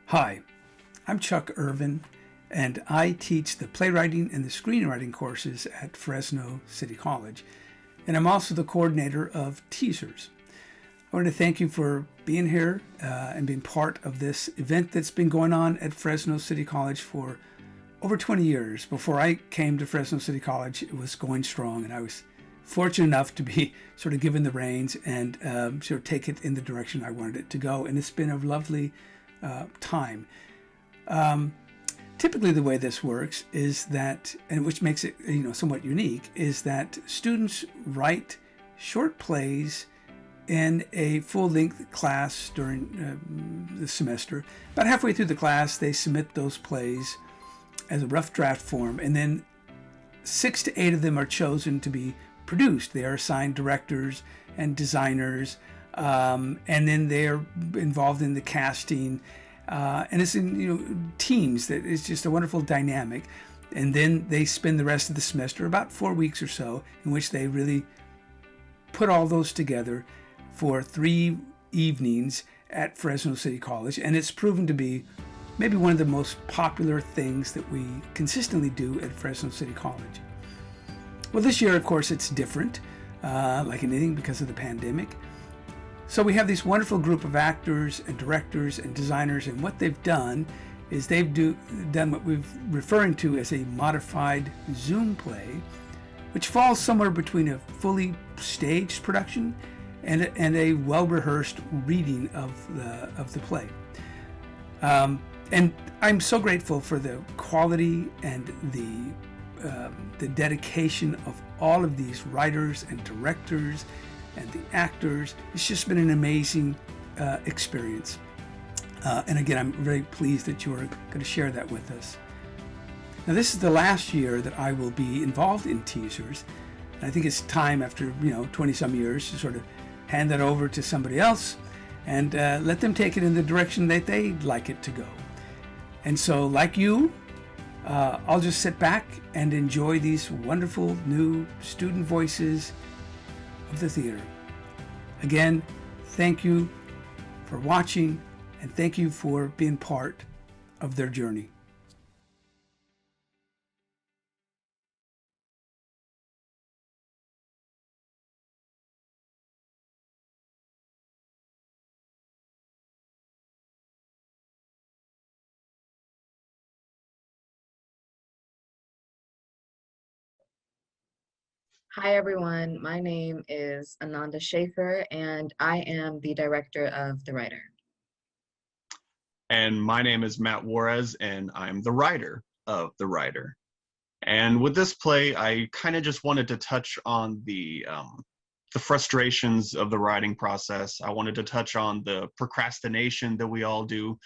Hi, I'm Chuck Irvin, and I teach the playwriting and the screenwriting courses at Fresno City College, and I'm also the coordinator of Teasers. I want to thank you for being here and being part of this event that's been going on at Fresno City College for over 20 years. Before I came to Fresno City College, it was going strong, and I was fortunate enough to be sort of given the reins and sort of take it in the direction I wanted it to go. And it's been a lovely time. Typically, the way this works is that, and which makes it somewhat unique, is that students write short plays in a full-length class during the semester. About halfway through the class, they submit those plays as a rough draft form, and then 6 to 8 of them are chosen to be produced. They are assigned directors and designers, and then they're involved in the casting, and it's in teams. That it's just a wonderful dynamic. And then they spend the rest of the semester, about 4 weeks or so, in which they really put all those together for 3 evenings at Fresno City College, and it's proven to be maybe one of the most popular things that we consistently do at Fresno City College. Well, this year, of course, it's different, like anything, because of the pandemic. So we have this wonderful group of actors and directors and designers, and what they've done is they've done what we're referring to as a modified Zoom play, which falls somewhere between a fully staged production and a well-rehearsed reading of the play. And I'm so grateful for the quality and the dedication of all of these writers and directors and the actors. It's just been an amazing experience. And again, I'm very pleased that you are going to share that with us. Now, this is the last year that I will be involved in Teasers. And I think it's time, after 20 some years, to sort of hand that over to somebody else and let them take it in the direction that they'd like it to go. And so, like you, I'll just sit back and enjoy these wonderful new student voices of the theater. Again, thank you for watching, and thank you for being part of their journey. Hi, everyone. My name is Ananda Schaefer, and I am the director of The Writer. And my name is Matt Juarez, and I'm the writer of The Writer. And with this play, I kind of just wanted to touch on the frustrations of the writing process. I wanted to touch on the procrastination that we all do,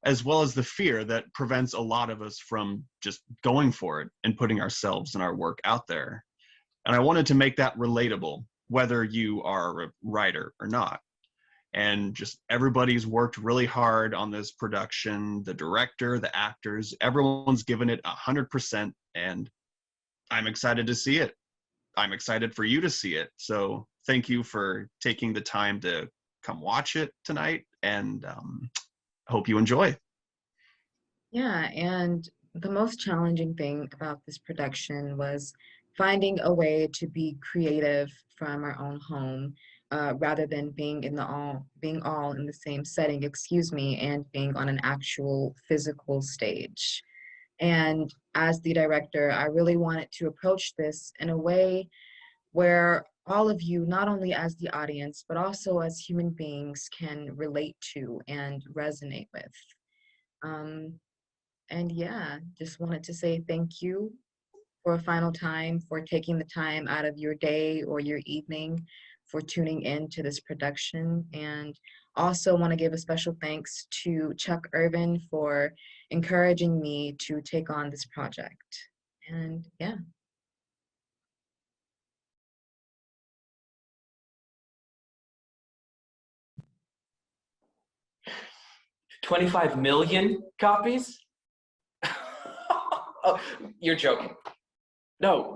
as well as the fear that prevents a lot of us from just going for it and putting ourselves and our work out there. And I wanted to make that relatable, whether you are a writer or not. And just everybody's worked really hard on this production, the director, the actors, everyone's given it 100%, and I'm excited to see it. I'm excited for you to see it. So thank you for taking the time to come watch it tonight, and hope you enjoy. Yeah, and the most challenging thing about this production was finding a way to be creative from our own home, rather than being all in the same setting, and being on an actual physical stage. And as the director, I really wanted to approach this in a way where all of you, not only as the audience, but also as human beings, can relate to and resonate with. And yeah, just wanted to say thank you for a final time for taking the time out of your day or your evening for tuning in to this production. And also want to give a special thanks to Chuck Irvin for encouraging me to take on this project. And yeah. $25 million copies? Oh, you're joking. No,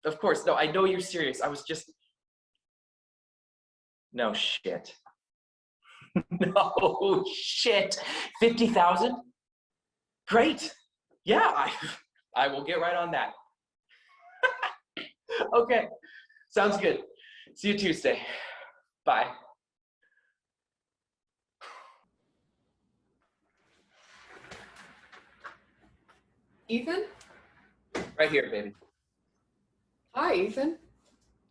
of course, no, I know you're serious. I was just, no shit. No shit. 50,000? Great. Yeah, I will get right on that. Okay, sounds good. See you Tuesday. Bye. Ethan? Right here, baby. Hi, Ethan.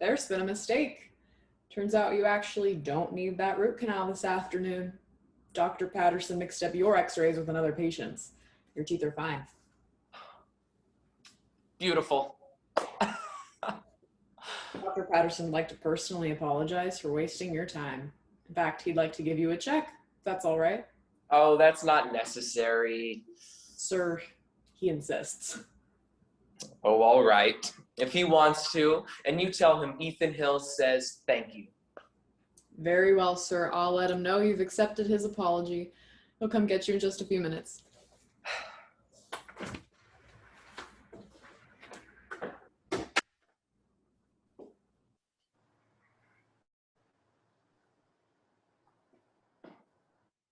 There's been a mistake. Turns out you actually don't need that root canal this afternoon. Dr. Patterson mixed up your x-rays with another patient's. Your teeth are fine. Beautiful. Dr. Patterson would like to personally apologize for wasting your time. In fact, he'd like to give you a check, if that's all right. Oh, that's not necessary. Sir, he insists. Oh, all right. If he wants to, and you tell him Ethan Hill says thank you. Very well, sir. I'll let him know you've accepted his apology. He'll come get you in just a few minutes.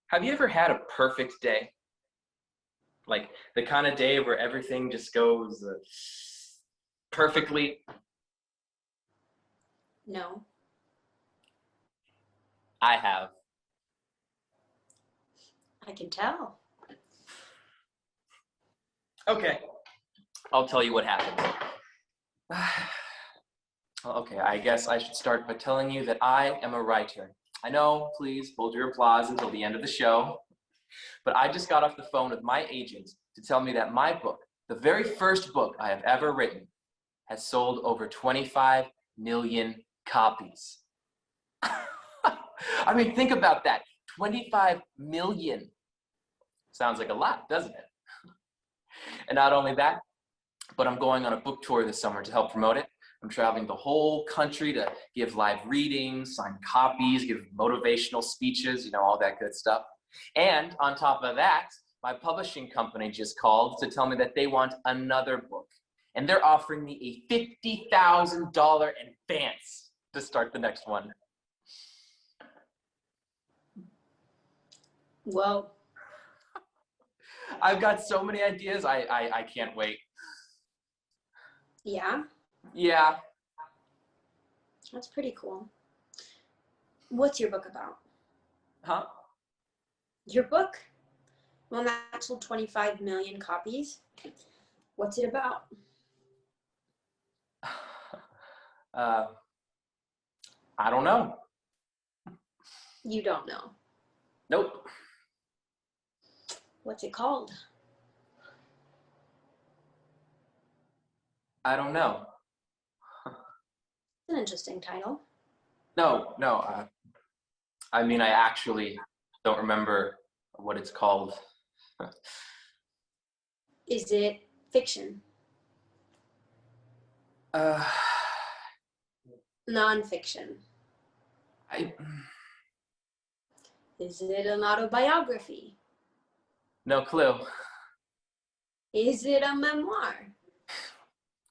Have you ever had a perfect day? Like the kind of day where everything just goes perfectly? No. I have. I can tell. Okay, I'll tell you what happened. Okay, I guess I should start by telling you that I am a writer. I know, please hold your applause until the end of the show. But I just got off the phone with my agent to tell me that my book, the very first book I have ever written, has sold over 25 million copies. I mean, think about that. 25 million. Sounds like a lot, doesn't it? And not only that, but I'm going on a book tour this summer to help promote it. I'm traveling the whole country to give live readings, sign copies, give motivational speeches, all that good stuff. And on top of that, my publishing company just called to tell me that they want another book. And they're offering me a $50,000 advance to start the next one. Well, I've got so many ideas, I can't wait. yeah, Yeah. that's pretty cool. What's your book about? Huh? Your book? One that sold 25 million copies? What's it about? I don't know. You don't know. Nope. What's it called? I don't know. It's an interesting title. No. I mean, I actually don't remember what it's called. Is it fiction? Non-fiction? Is it an autobiography? No clue. Is it a memoir?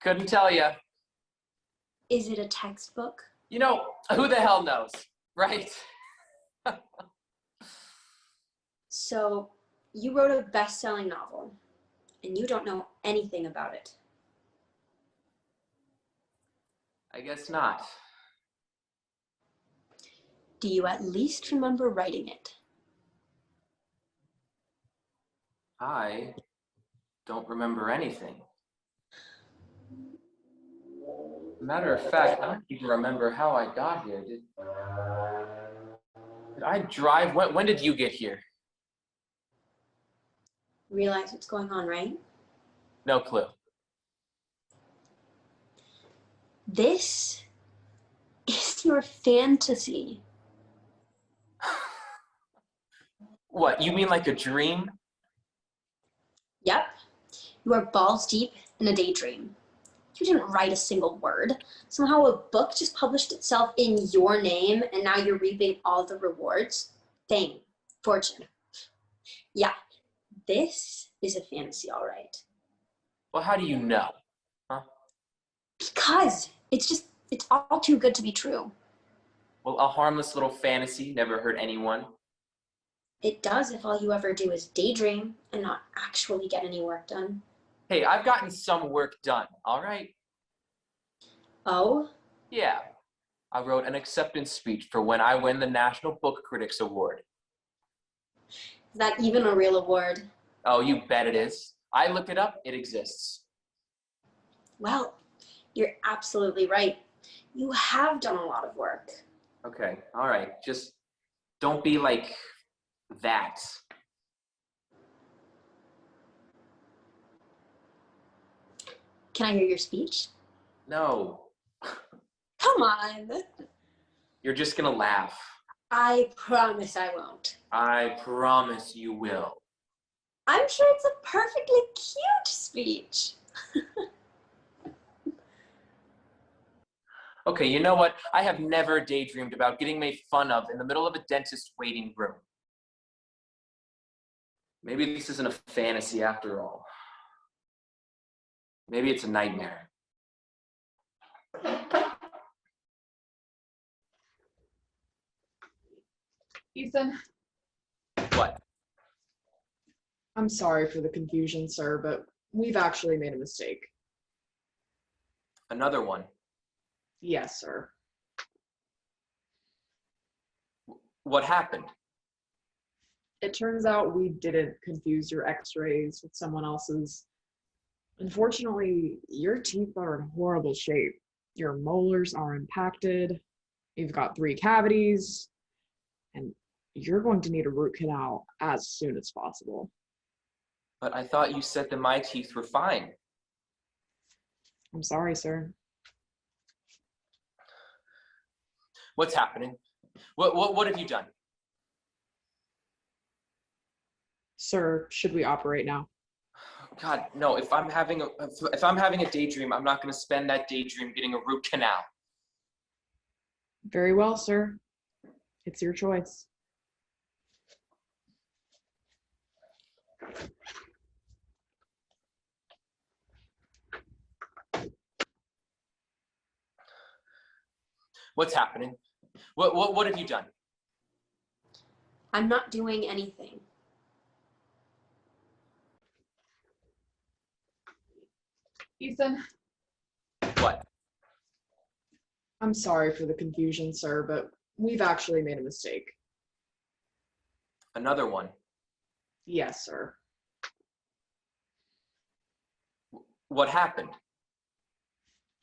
Couldn't tell you. Is it a textbook? Who the hell knows, right? So, you wrote a best-selling novel, and you don't know anything about it. I guess not. Do you at least remember writing it? I don't remember anything. Matter of fact, I don't even remember how I got here. Did I drive? When did you get here? Realize what's going on, right? No clue. This is your fantasy. What, you mean like a dream? Yep. You are balls deep in a daydream. You didn't write a single word. Somehow a book just published itself in your name, and now you're reaping all the rewards. Fame, fortune. Yeah, this is a fantasy, all right. Well, how do you know? Huh? Because it's all too good to be true. Well, a harmless little fantasy never hurt anyone. It does if all you ever do is daydream and not actually get any work done. Hey, I've gotten some work done, all right? Oh? Yeah. I wrote an acceptance speech for when I win the National Book Critics Award. Is that even a real award? Oh, you bet it is. I looked it up, it exists. Well, you're absolutely right. You have done a lot of work. Okay, all right, just don't be like that. Can I hear your speech? No, Come on. you're just gonna laugh. I promise I won't. I promise you will. I'm sure it's a perfectly cute speech. Okay, you know what? I have never daydreamed about getting made fun of in the middle of a dentist waiting room. Maybe this isn't a fantasy after all. Maybe it's a nightmare. Ethan, What? I'm sorry for the confusion, sir, but we've actually made a mistake. Another one? Yes, sir. What happened? It turns out we didn't confuse your x-rays with someone else's. Unfortunately, your teeth are in horrible shape. Your molars are impacted. You've got 3 cavities, and you're going to need a root canal as soon as possible. But I thought you said that my teeth were fine. I'm sorry, sir. What's happening? What have you done? Sir, should we operate now? God, no, if I'm having a daydream, I'm not gonna spend that daydream getting a root canal. Very well, sir. It's your choice. What's happening? What have you done? I'm not doing anything. Ethan, What? I'm sorry for the confusion, sir, but we've actually made a mistake. Another one? Yes, sir. What happened?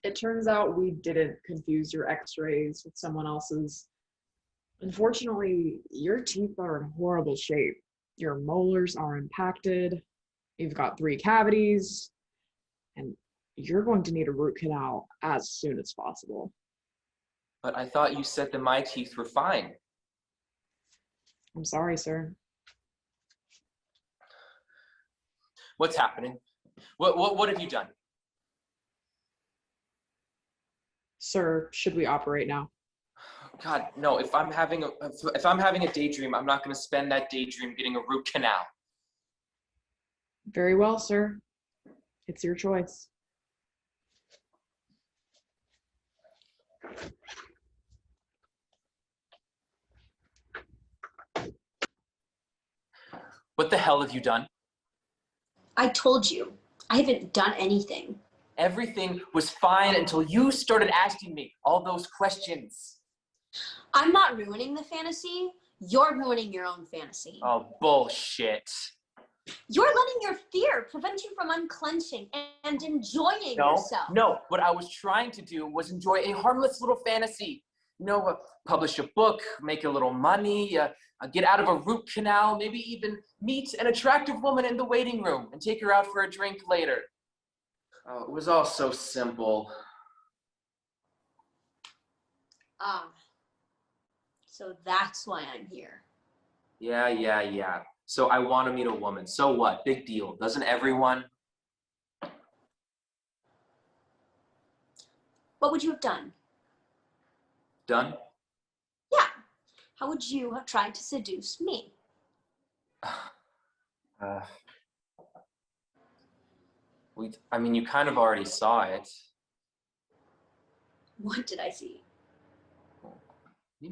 It turns out we didn't confuse your x-rays with someone else's. Unfortunately, your teeth are in horrible shape. Your molars are impacted. You've got 3 cavities, and you're going to need a root canal as soon as possible. But I thought you said that my teeth were fine. I'm sorry, sir. What's happening? What have you done? Sir, should we operate now? God, no, if I'm having a daydream, I'm not gonna spend that daydream getting a root canal. Very well, sir. It's your choice. What the hell have you done? I told you, I haven't done anything. Everything was fine until you started asking me all those questions. I'm not ruining the fantasy. You're ruining your own fantasy. Oh, bullshit. You're letting your fear prevent you from unclenching and enjoying yourself. No, what I was trying to do was enjoy a harmless little fantasy. Publish a book, make a little money, get out of a root canal, maybe even meet an attractive woman in the waiting room and take her out for a drink later. Oh, it was all so simple. Ah, so that's why I'm here. Yeah. So I want to meet a woman. So what? Big deal. Doesn't everyone? What would you have done? Done? Yeah. How would you have tried to seduce me? You kind of already saw it. What did I see?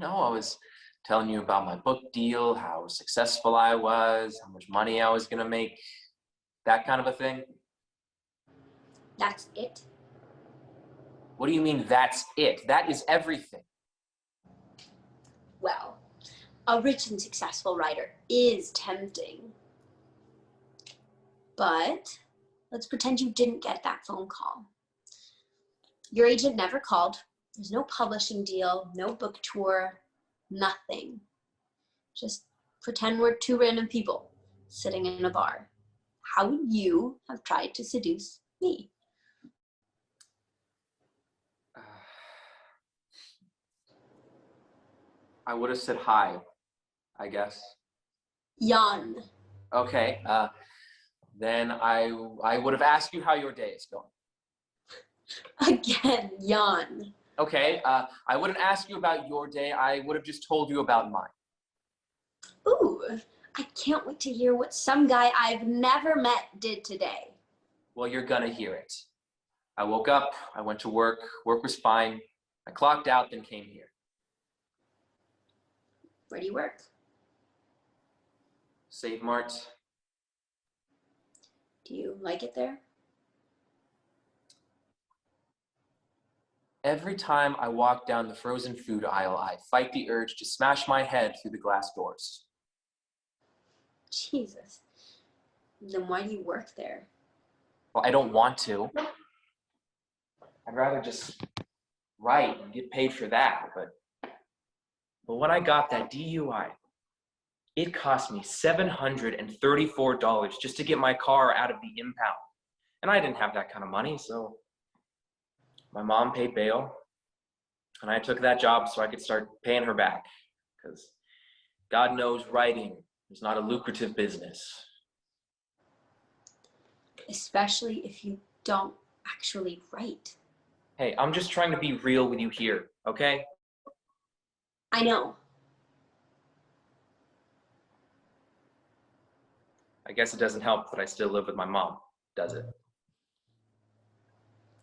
I was telling you about my book deal, how successful I was, how much money I was gonna make, that kind of a thing. That's it? What do you mean that's it? That is everything. Well, a rich and successful writer is tempting. But let's pretend you didn't get that phone call. Your agent never called. There's no publishing deal, no book tour, nothing. Just pretend we're two random people sitting in a bar. How would you have tried to seduce me? I would have said hi, I guess. Jan. Okay, then I would have asked you how your day is going. Again, Jan. Okay, I wouldn't ask you about your day. I would have just told you about mine. Ooh, I can't wait to hear what some guy I've never met did today. Well, you're gonna hear it. I woke up, I went to work, work was fine. I clocked out, then came here. Where do you work? Save Mart. Do you like it there? Every time I walk down the frozen food aisle, I fight the urge to smash my head through the glass doors. Jesus. Then why do you work there? Well, I don't want to. I'd rather just write and get paid for that, but when I got that DUI, it cost me $734 just to get my car out of the impound. And I didn't have that kind of money, so my mom paid bail, and I took that job so I could start paying her back, because God knows writing is not a lucrative business. Especially if you don't actually write. Hey, I'm just trying to be real with you here, okay? I know. I guess it doesn't help that I still live with my mom, does it?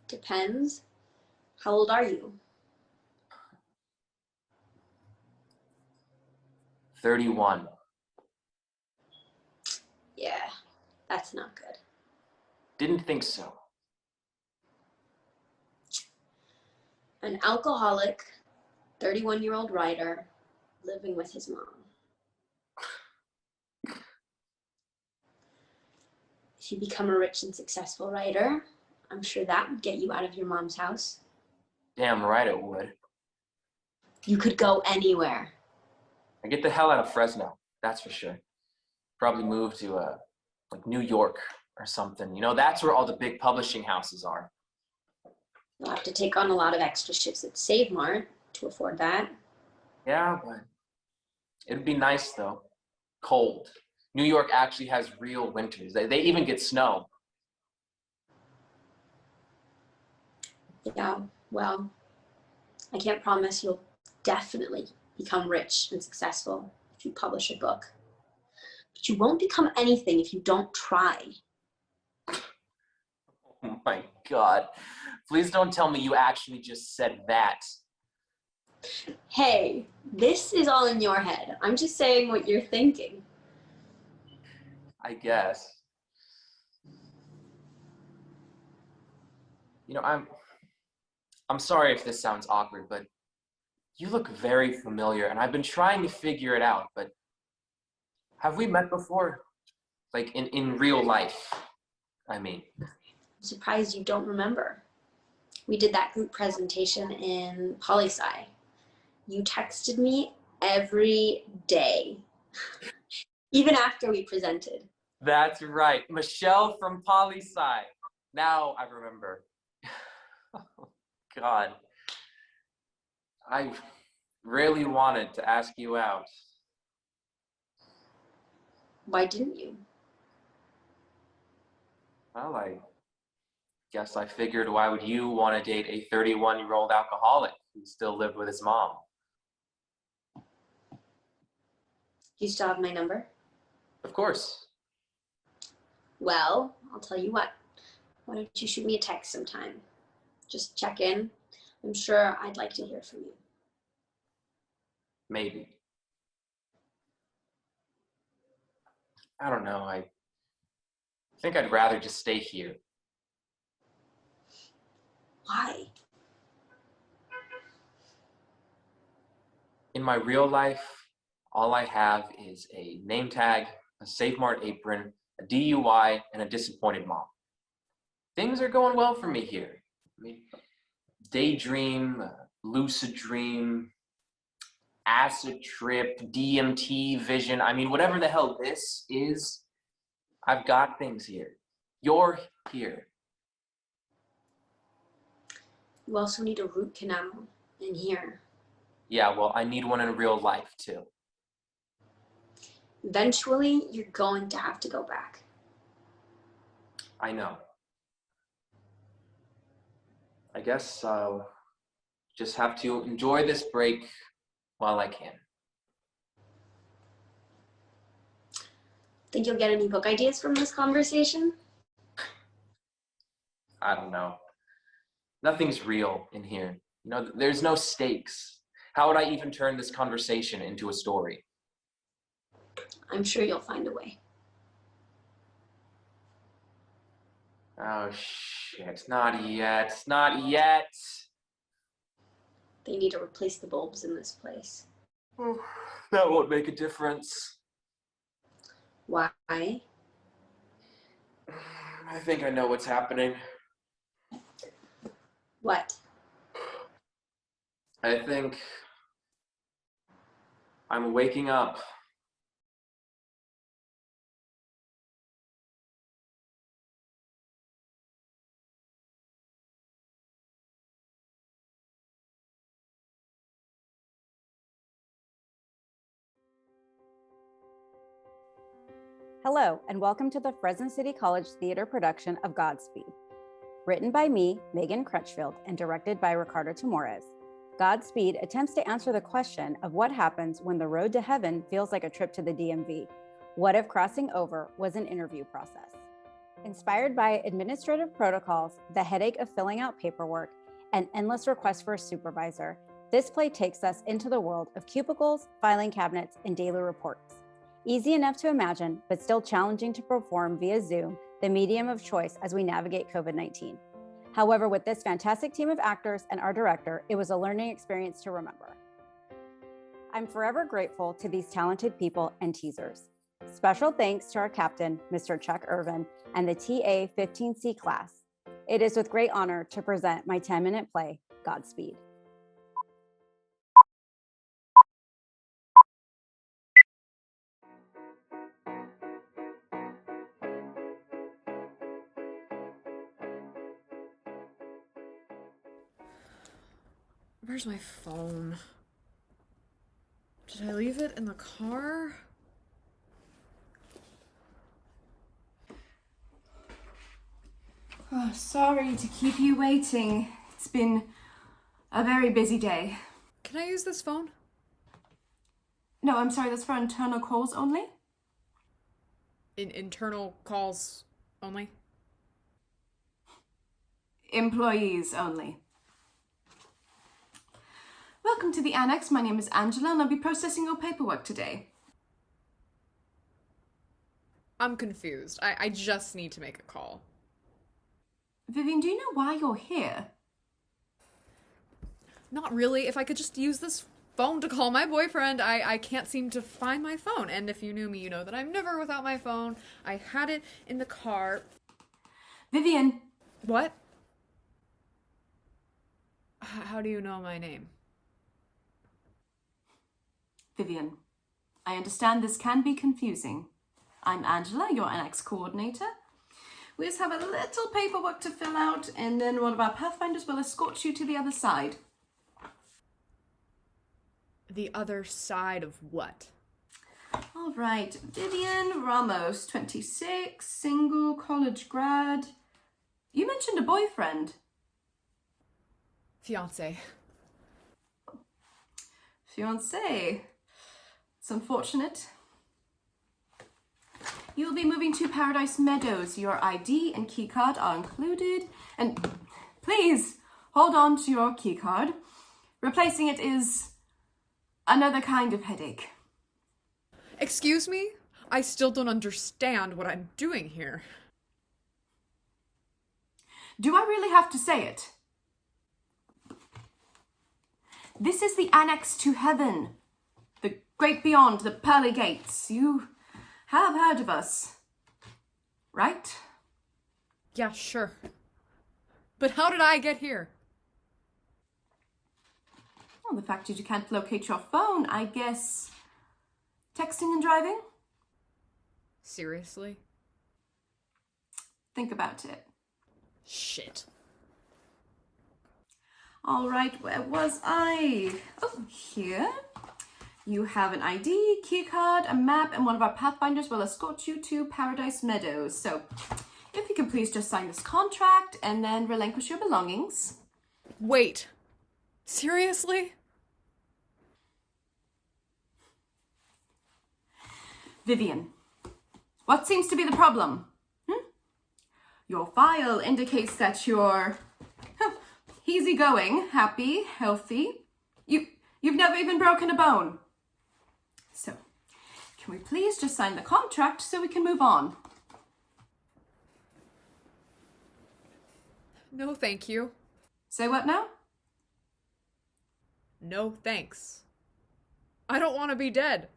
Depends. How old are you? 31. Yeah, that's not good. Didn't think so. An alcoholic, 31-year-old writer living with his mom. If you become a rich and successful writer, I'm sure that would get you out of your mom's house. Damn right it would. You could go anywhere. I get the hell out of Fresno, that's for sure. Probably move to like New York or something. You know, that's where all the big publishing houses are. You'll have to take on a lot of extra shifts at Save Mart to afford that. Yeah, but it'd be nice though. Cold. New York actually has real winters. They even get snow. Yeah, well, I can't promise you'll definitely become rich and successful if you publish a book. But you won't become anything if you don't try. Oh my God. Please don't tell me you actually just said that. Hey, this is all in your head. I'm just saying what you're thinking. I guess. You know, I'm sorry if this sounds awkward, but you look very familiar, and I've been trying to figure it out, but have we met before? Like in real life, I mean. I'm surprised you don't remember. We did that group presentation in poli-sci. You texted me every day, even after we presented. That's right, Michelle from poli-sci. Now I remember. Oh, God. I really wanted to ask you out. Why didn't you? Well, I guess I figured why would you want to date a 31-year-old alcoholic who still lived with his mom? Do you still have my number? Of course. Well, I'll tell you what. Why don't you shoot me a text sometime? Just check in. I'm sure I'd like to hear from you. Maybe. I don't know. I think I'd rather just stay here. Why? In my real life, all I have is a name tag, a Save Mart apron, a DUI, and a disappointed mom. Things are going well for me here. I mean, daydream, lucid dream, acid trip, DMT vision. I mean, whatever the hell this is, I've got things here. You're here. You also need a root canal in here. Yeah, well, I need one in real life too. Eventually, you're going to have to go back. I know. I guess I'll just have to enjoy this break while I can. Think you'll get any book ideas from this conversation? I don't know. Nothing's real in here. You know, there's no stakes. How would I even turn this conversation into a story? I'm sure you'll find a way. Oh, shit. Not yet. Not yet. They need to replace the bulbs in this place. That won't make a difference. Why? I think I know what's happening. What? I think I'm waking up. Hello, and welcome to the Fresno City College theater production of Godspeed. Written by me, Megan Crutchfield, and directed by Ricardo Tamores. Godspeed attempts to answer the question of what happens when the road to heaven feels like a trip to the DMV. What if crossing over was an interview process? Inspired by administrative protocols, the headache of filling out paperwork, and endless requests for a supervisor, this play takes us into the world of cubicles, filing cabinets, and daily reports. Easy enough to imagine, but still challenging to perform via Zoom, the medium of choice as we navigate COVID-19. However, with this fantastic team of actors and our director, it was a learning experience to remember. I'm forever grateful to these talented people and Teasers. Special thanks to our captain, Mr. Chuck Irvin, and the TA 15C class. It is with great honor to present my 10-minute play, Godspeed. Where's my phone? Did I leave it in the car? Oh, sorry to keep you waiting. It's been a very busy day. Can I use this phone? No, I'm sorry, that's for internal calls only. Internal calls only? Employees only. Welcome to the annex. My name is Angela and I'll be processing your paperwork today. I'm confused. I just need to make a call. Vivian, do you know why you're here? Not really. If I could just use this phone to call my boyfriend, I can't seem to find my phone. And if you knew me, you know that I'm never without my phone. I had it in the car. Vivian. What? How do you know my name? Vivian, I understand this can be confusing. I'm Angela, your annex coordinator. We just have a little paperwork to fill out and then one of our pathfinders will escort you to the other side. The other side of what? All right, Vivian Ramos, 26, single, college grad. You mentioned a boyfriend. Fiance. Fiancé. It's unfortunate. You'll be moving to Paradise Meadows. Your ID and keycard are included. And please hold on to your keycard. Replacing it is another kind of headache. Excuse me? I still don't understand what I'm doing here. Do I really have to say it? This is the annex to heaven. The great beyond, the pearly gates. You have heard of us, right? Yeah, sure. But how did I get here? Well, the fact that you can't locate your phone, I guess. Texting and driving? Seriously? Think about it. Shit. All right, where was I? Oh, here. You have an ID, key card, a map, and one of our pathfinders will escort you to Paradise Meadows. So, if you can please just sign this contract and then relinquish your belongings. Wait. Seriously? Vivian, what seems to be the problem? Your file indicates that you're easygoing, happy, healthy. You've never even broken a bone. So, can we please just sign the contract so we can move on? No, thank you. Say what now? No, thanks. I don't want to be dead.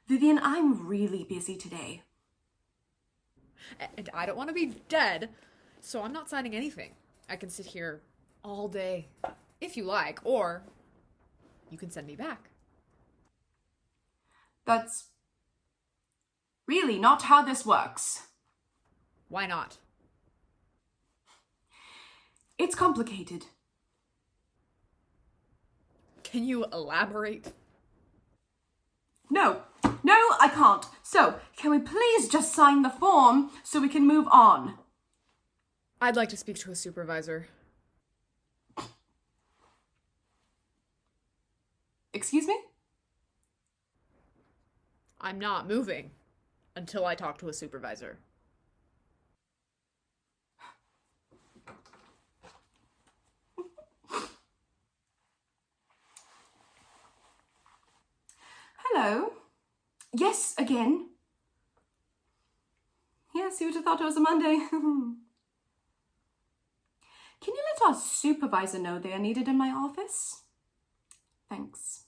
Vivian, I'm really busy today. And I don't want to be dead, so I'm not signing anything. I can sit here all day, if you like, or you can send me back. That's really not how this works. Why not? It's complicated. Can you elaborate? No, I can't. So, can we please just sign the form so we can move on? I'd like to speak to a supervisor. Excuse me? I'm not moving until I talk to a supervisor. Hello? Yes, again. Yes, you would have thought it was a Monday. Can you let our supervisor know they are needed in my office? Thanks.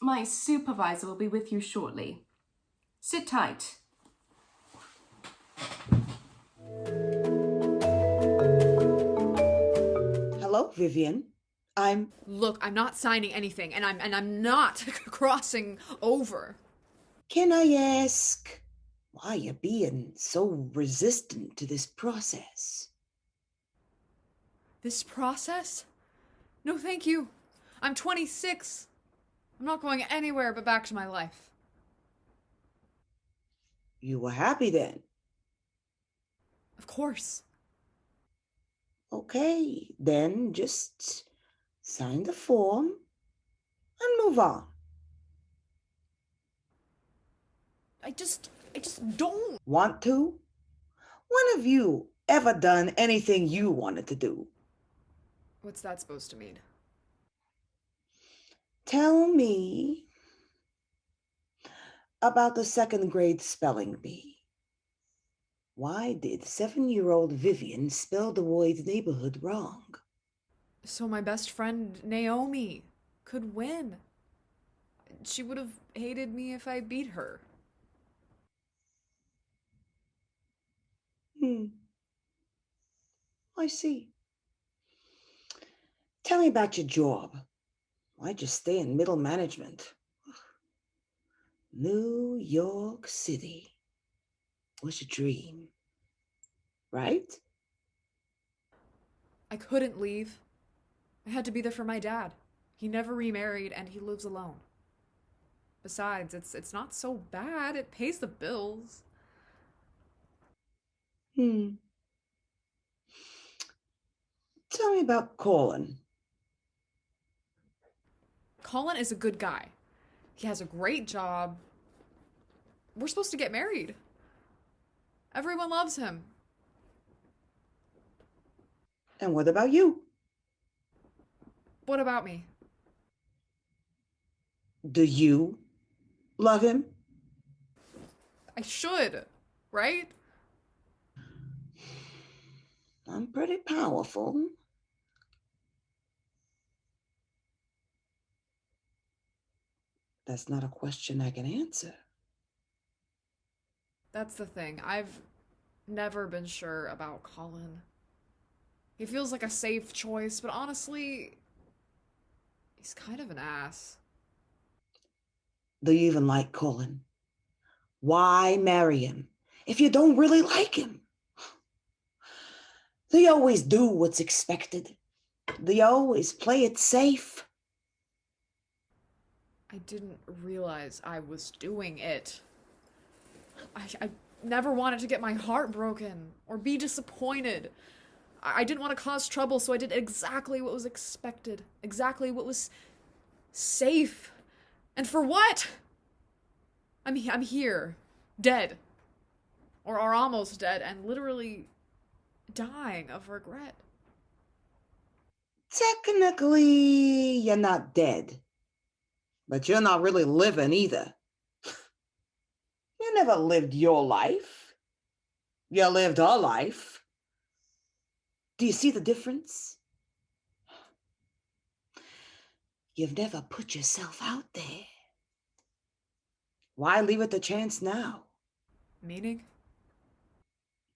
My supervisor will be with you shortly. Sit tight. Hello, Vivian. Look, I'm not signing anything, and I'm not crossing over. Can I ask why you're being so resistant to this process? This process? No, thank you. I'm 26. I'm not going anywhere but back to my life. You were happy then? Of course. Okay, then just sign the form and move on. I just don't. Want to? When have you ever done anything you wanted to do? What's that supposed to mean? Tell me about the second grade spelling bee. Why did 7-year-old Vivian spell the word neighborhood wrong? So my best friend, Naomi, could win. She would have hated me if I beat her. I see. Tell me about your job. Why'd you stay in middle management? New York City was a dream, right? I couldn't leave. I had to be there for my dad. He never remarried and he lives alone. Besides, it's not so bad. It pays the bills. Tell me about Colin. Colin is a good guy. He has a great job. We're supposed to get married. Everyone loves him. And what about you? What about me? Do you love him? I should, right? I'm pretty powerful. That's not a question I can answer. That's the thing. I've never been sure about Colin. He feels like a safe choice, but honestly, he's kind of an ass. Do you even like Colin? Why marry him if you don't really like him? Do you always do what's expected? Do you always play it safe? I didn't realize I was doing it. I never wanted to get my heart broken or be disappointed. I didn't want to cause trouble, so I did exactly what was expected, exactly what was safe. And for what? I'm here, dead, or almost dead, and literally dying of regret. Technically, you're not dead, but you're not really living either. You never lived your life. You lived our life. Do you see the difference? You've never put yourself out there. Why leave it to chance now? Meaning?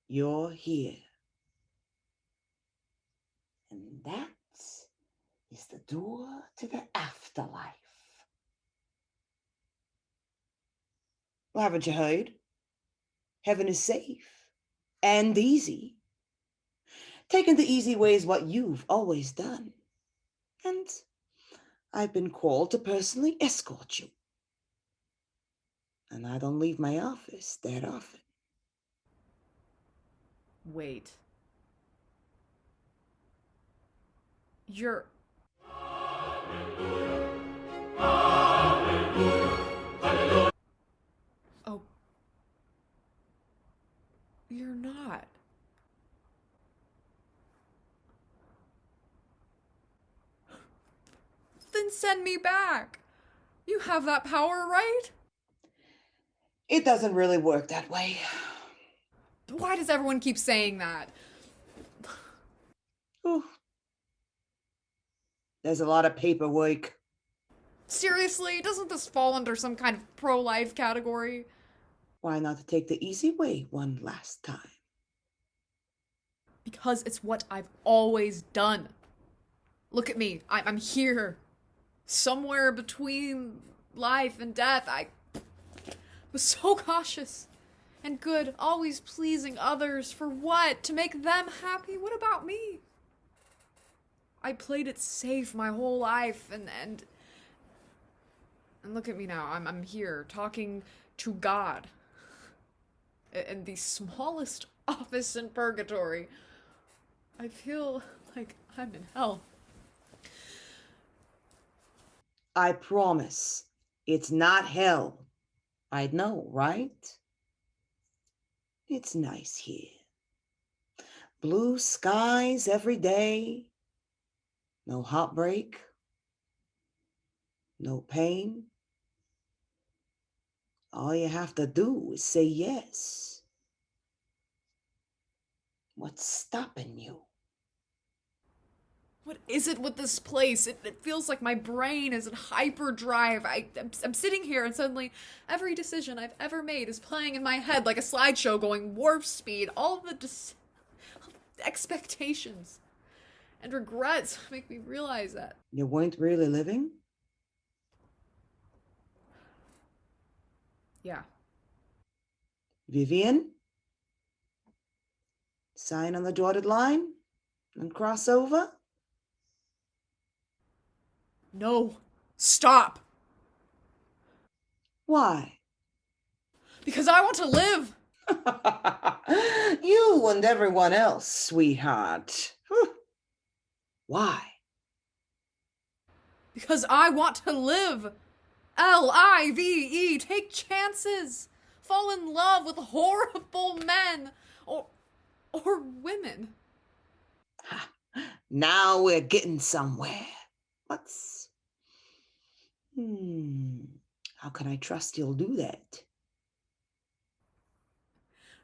You're here. And that is the door to the afterlife. Well, haven't you heard? Heaven is safe and easy. Taking the easy way is what you've always done. And I've been called to personally escort you. And I don't leave my office that often. Wait. You're... Oh. You're not. Then send me back. You have that power, right? It doesn't really work that way. Why does everyone keep saying that? Ooh. There's a lot of paperwork. Seriously, doesn't this fall under some kind of pro-life category? Why not take the easy way one last time? Because it's what I've always done. Look at me. I'm here. Somewhere between life and death. I was so cautious and good, always pleasing others. For what? To make them happy? What about me? I played it safe my whole life, and look at me now. I'm here talking to God in the smallest office in purgatory. I feel like I'm in hell. I promise, it's not hell. I know, right? It's nice here. Blue skies every day. No heartbreak. No pain. All you have to do is say yes. What's stopping you? What is it with this place? It feels like my brain is in hyperdrive. I'm sitting here and suddenly every decision I've ever made is playing in my head like a slideshow going warp speed. All the expectations and regrets make me realize that. You weren't really living? Yeah. Vivian? Sign on the dotted line and cross over? No. Stop. Why? Because I want to live. You and everyone else, sweetheart. Why? Because I want to live. Live. Take chances. Fall in love with horrible men. Or women. Now we're getting somewhere. Let's How can I trust you'll do that?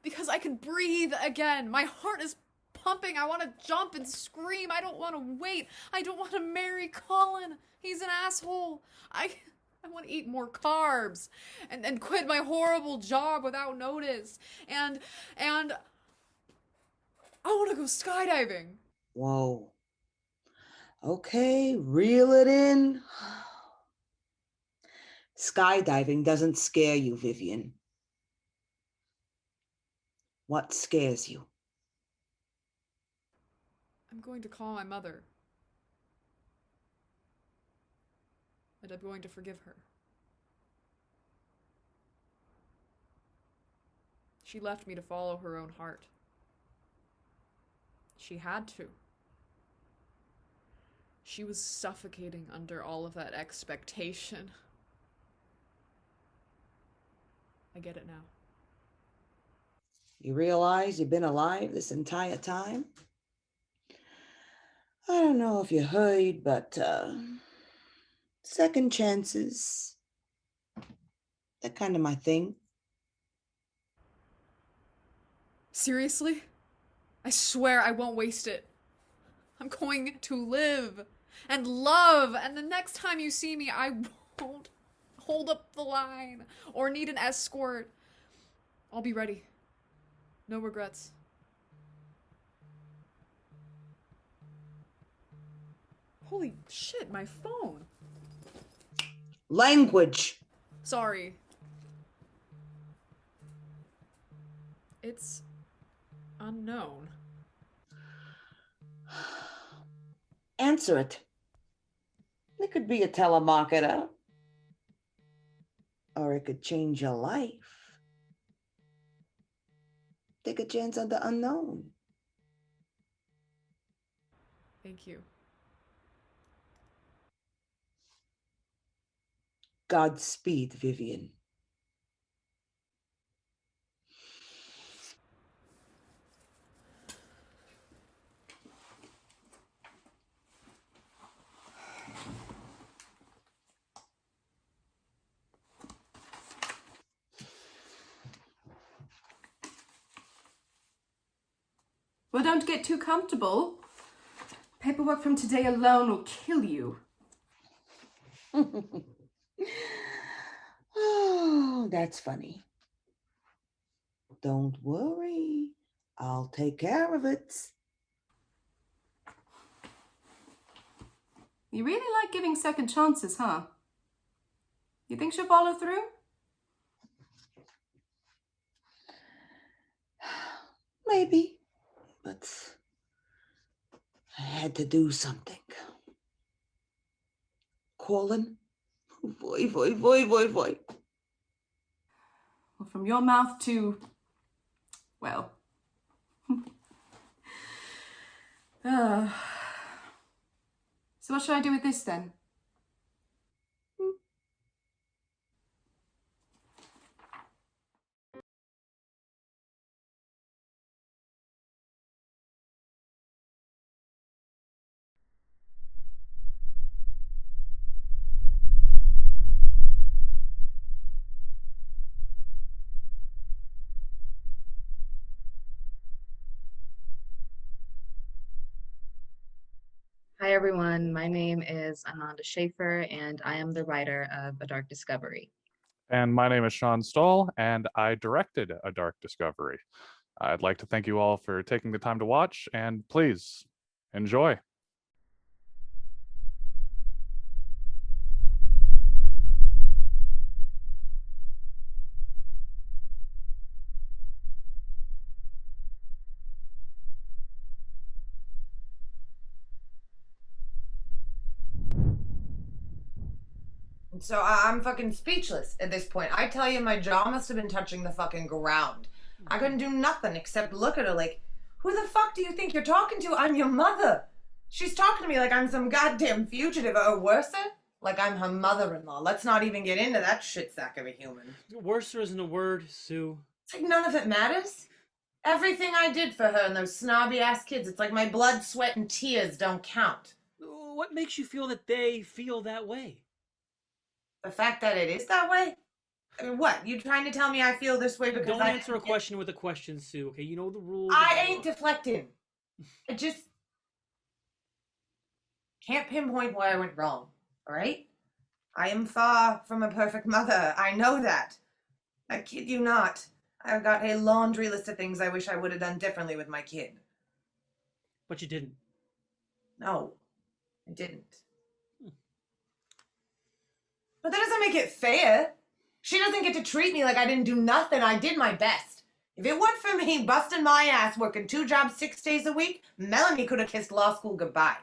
Because I can breathe again. My heart is pumping. I want to jump and scream. I don't want to wait. I don't want to marry Colin. He's an asshole. I want to eat more carbs and quit my horrible job without notice. And I want to go skydiving. Whoa. Okay, reel it in. Skydiving doesn't scare you, Vivian. What scares you? I'm going to call my mother. And I'm going to forgive her. She left me to follow her own heart. She had to. She was suffocating under all of that expectation. I get it now. You realize you've been alive this entire time? I don't know if you heard, but second chances, they're kind of my thing. Seriously? I swear I won't waste it. I'm going to live and love, and the next time you see me, I won't hold up the line or need an escort. I'll be ready. No regrets. Holy shit, my phone. Language. Sorry. It's unknown. Answer it. It could be a telemarketer. Or it could change your life. Take a chance on the unknown. Thank you. Godspeed, Vivian. Well, don't get too comfortable. Paperwork from today alone will kill you. Oh, that's funny. Don't worry. I'll take care of it. You really like giving second chances, huh? You think she'll follow through? Maybe, but I had to do something. Colin? Boy. Well, from your mouth to, well. So what should I do with this then? Hi, everyone. My name is Ananda Schaefer, and I am the writer of A Dark Discovery. And my name is Sean Stoll, and I directed A Dark Discovery. I'd like to thank you all for taking the time to watch, and please enjoy. So I'm fucking speechless at this point. I tell you, my jaw must have been touching the fucking ground. I couldn't do nothing except look at her like, who the fuck do you think you're talking to? I'm your mother. She's talking to me like I'm some goddamn fugitive, or worse, like I'm her mother-in-law. Let's not even get into that shit sack of a human. Worser isn't a word, Sue. It's like none of it matters. Everything I did for her and those snobby-ass kids, it's like my blood, sweat, and tears don't count. What makes you feel that they feel that way? The fact that it is that way? I mean, what? You trying to tell me I feel this way because Don't I answer a question with a question, Sue. Okay, you know the rules. I ain't deflecting. I just can't pinpoint where I went wrong, all right? I am far from a perfect mother. I know that. I kid you not. I've got a laundry list of things I wish I would have done differently with my kid. But you didn't. No, I didn't. But that doesn't make it fair. She doesn't get to treat me like I didn't do nothing. I did my best. If it weren't for me busting my ass working 2 jobs 6 days a week, Melanie could have kissed law school goodbye.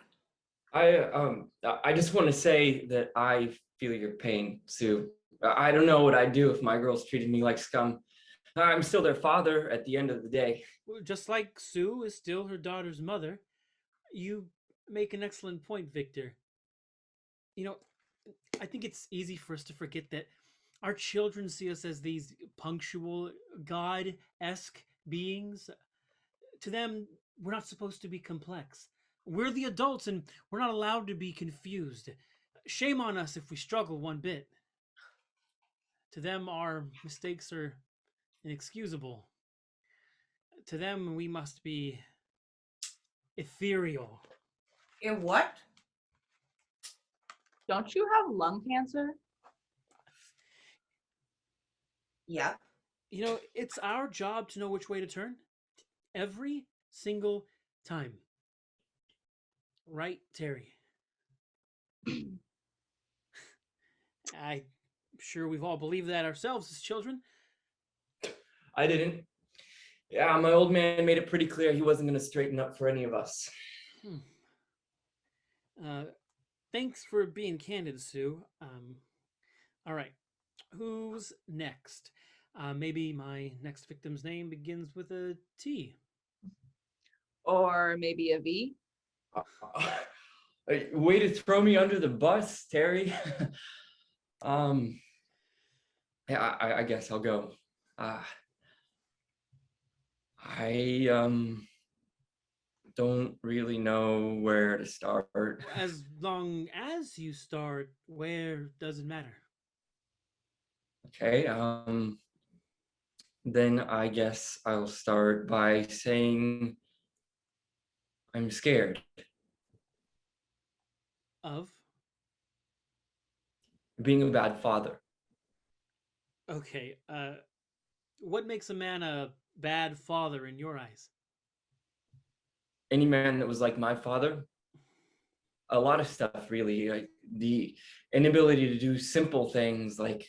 I just want to say that I feel your pain, Sue. I don't know what I'd do if my girls treated me like scum. I'm still their father at the end of the day. Well, just like Sue is still her daughter's mother, you make an excellent point, Victor. You know, I think it's easy for us to forget that our children see us as these punctual, God-esque beings. To them, we're not supposed to be complex. We're the adults and we're not allowed to be confused. Shame on us if we struggle one bit. To them, our mistakes are inexcusable. To them, we must be ethereal. In what? Don't you have lung cancer? Yep. You know, it's our job to know which way to turn every single time. Right, Terry? I'm sure we've all believed that ourselves as children. I didn't. Yeah, my old man made it pretty clear he wasn't going to straighten up for any of us. Thanks for being candid, Sue. All right, who's next? Maybe my next victim's name begins with a T. Or maybe a V? Way to throw me under the bus, Terry. Yeah, I guess I'll go. I don't really know where to start. As long as you start, where doesn't matter. Okay, then I guess I'll start by saying I'm scared. Of? Being a bad father. Okay, what makes a man a bad father in your eyes? Any man that was like my father, a lot of stuff really, like the inability to do simple things like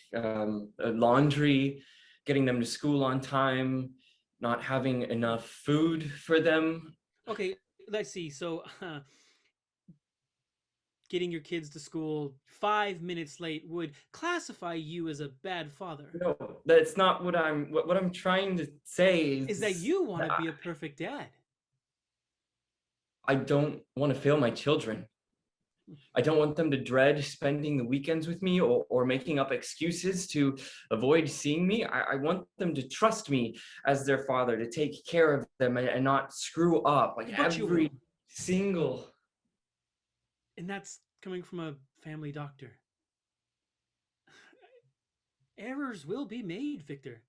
laundry, getting them to school on time, not having enough food for them. Okay, let's see. So, getting your kids to school 5 minutes late would classify you as a bad father. No, that's not what I'm trying to say. Is that you want to be a perfect dad? I don't want to fail my children. I don't want them to dread spending the weekends with me or making up excuses to avoid seeing me. I want them to trust me as their father, to take care of them and not screw up like every single. And that's coming from a family doctor. Errors will be made, Victor.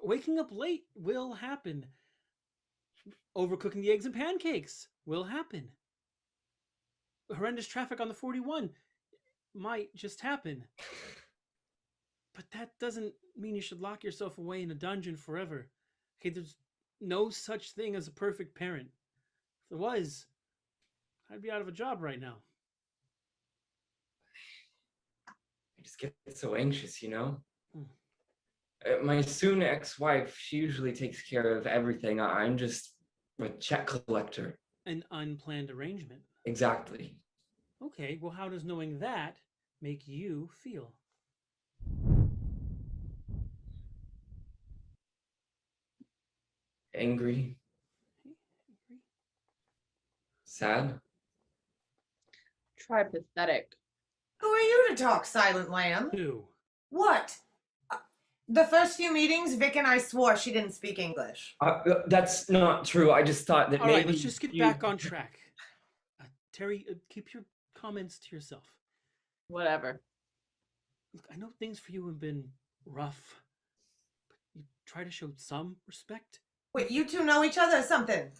Waking up late will happen. Overcooking the eggs and pancakes will happen. Horrendous traffic on the 41 might just happen. But that doesn't mean you should lock yourself away in a dungeon forever. Okay, there's no such thing as a perfect parent. If there was, I'd be out of a job right now. I just get so anxious, you know? My soon ex-wife, she usually takes care of everything. I'm just a check collector. An unplanned arrangement. Exactly. Okay, well, how does knowing that make you feel? Angry. Sad. Try pathetic. Who are you to talk, Silent Lamb? Who? What? The first few meetings, Vic and I swore she didn't speak English. That's not true. I just thought that All maybe. right, let's just get back on track. Terry, keep your comments to yourself. Whatever. Look, I know things for you have been rough, but you try to show some respect. Wait, you two know each other or something?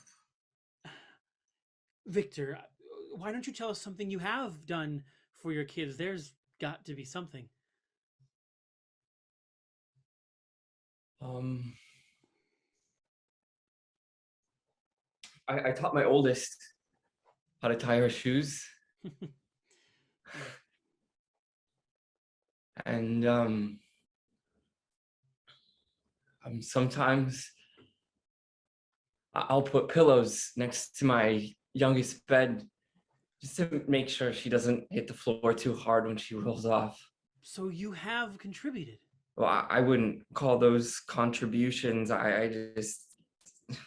Victor, why don't you tell us something you have done for your kids? There's got to be something. I taught my oldest how to tie her shoes. And sometimes I'll put pillows next to my youngest bed just to make sure she doesn't hit the floor too hard when she rolls off. So you have contributed. Well, I wouldn't call those contributions. I just,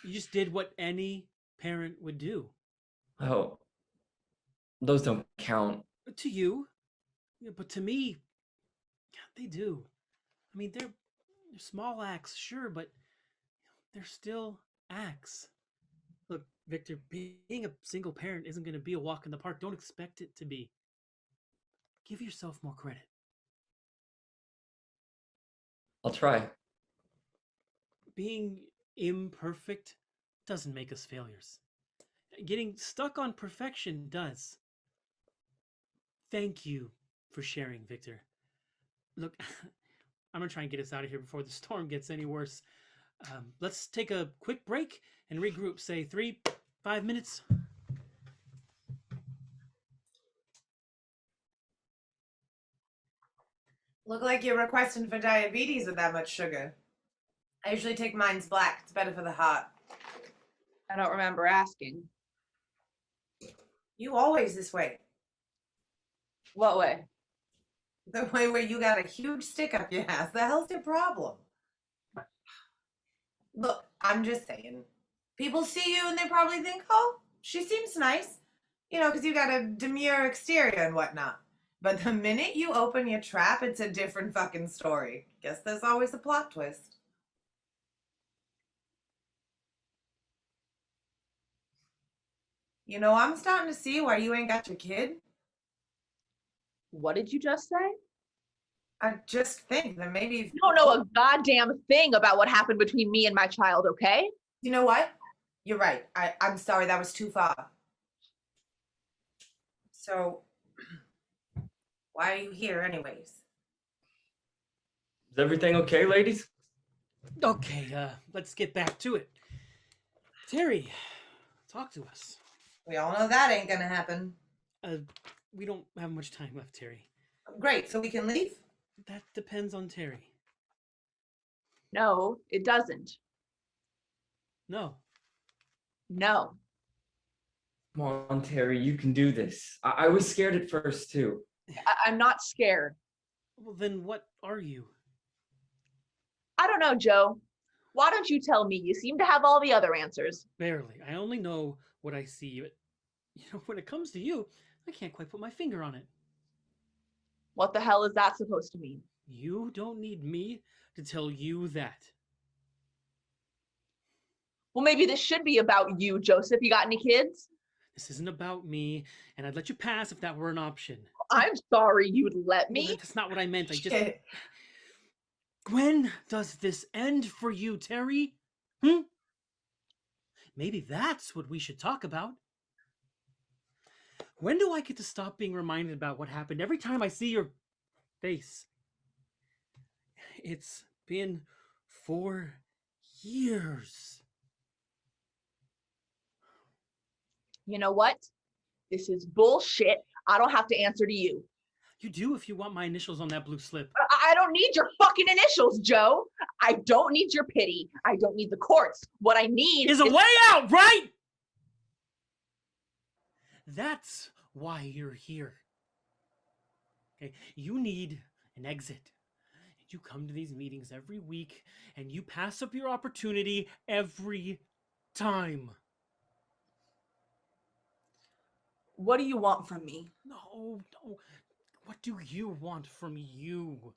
You just did what any parent would do. oh, those don't count. To you, yeah, but to me, they do. I mean, they're small acts, sure, but they're still acts. Look, Victor, being a single parent isn't going to be a walk in the park. Don't expect it to be. Give yourself more credit. I'll try. Being imperfect doesn't make us failures. Getting stuck on perfection does. Thank you for sharing, Victor. Look, I'm going to try and get us out of here before the storm gets any worse. Let's take a quick break and regroup, say 3-5 minutes. Look like you're requesting for diabetes with that much sugar. I usually take mine's black. It's better for the heart. I don't remember asking. You always this way. What way? The way where you got a huge stick up your ass. The hell's your problem? Look, I'm just saying. People see you and they probably think, oh, she seems nice. You know, because you got a demure exterior and whatnot. But the minute you open your trap, it's a different fucking story. Guess there's always a plot twist. You know, I'm starting to see why you ain't got your kid. What did you just say? I just think that maybe... You don't know a goddamn thing about what happened between me and my child, okay? You know what? You're right. I'm sorry, that was too far. So, why are you here anyways? Is everything okay, ladies? Okay, let's get back to it. Terry, talk to us. We all know that ain't gonna happen. We don't have much time left, Terry. Great, so we can leave? That depends on Terry. No, it doesn't. No. No. Come on, Terry, you can do this. I was scared at first, too. I'm not scared. Well, then what are you? I don't know, Joe. Why don't you tell me? You seem to have all the other answers. Barely. I only know what I see. You know, when it comes to you, I can't quite put my finger on it. What the hell is that supposed to mean? You don't need me to tell you that. Well, maybe this should be about you, Joseph. You got any kids? This isn't about me, and I'd let you pass if that were an option. I'm sorry you'd let me. Well, that's not what I meant. I just... When does this end for you, Terry? Maybe that's what we should talk about. When do I get to stop being reminded about what happened every time I see your face? It's been 4 years. You know what? This is bullshit. I don't have to answer to you. You do if you want my initials on that blue slip. I don't need your fucking initials, Joe. I don't need your pity. I don't need the courts. What I need is a way out, right? That's why you're here. Okay, you need an exit. You come to these meetings every week and you pass up your opportunity every time. What do you want from me? No. What do you want from you?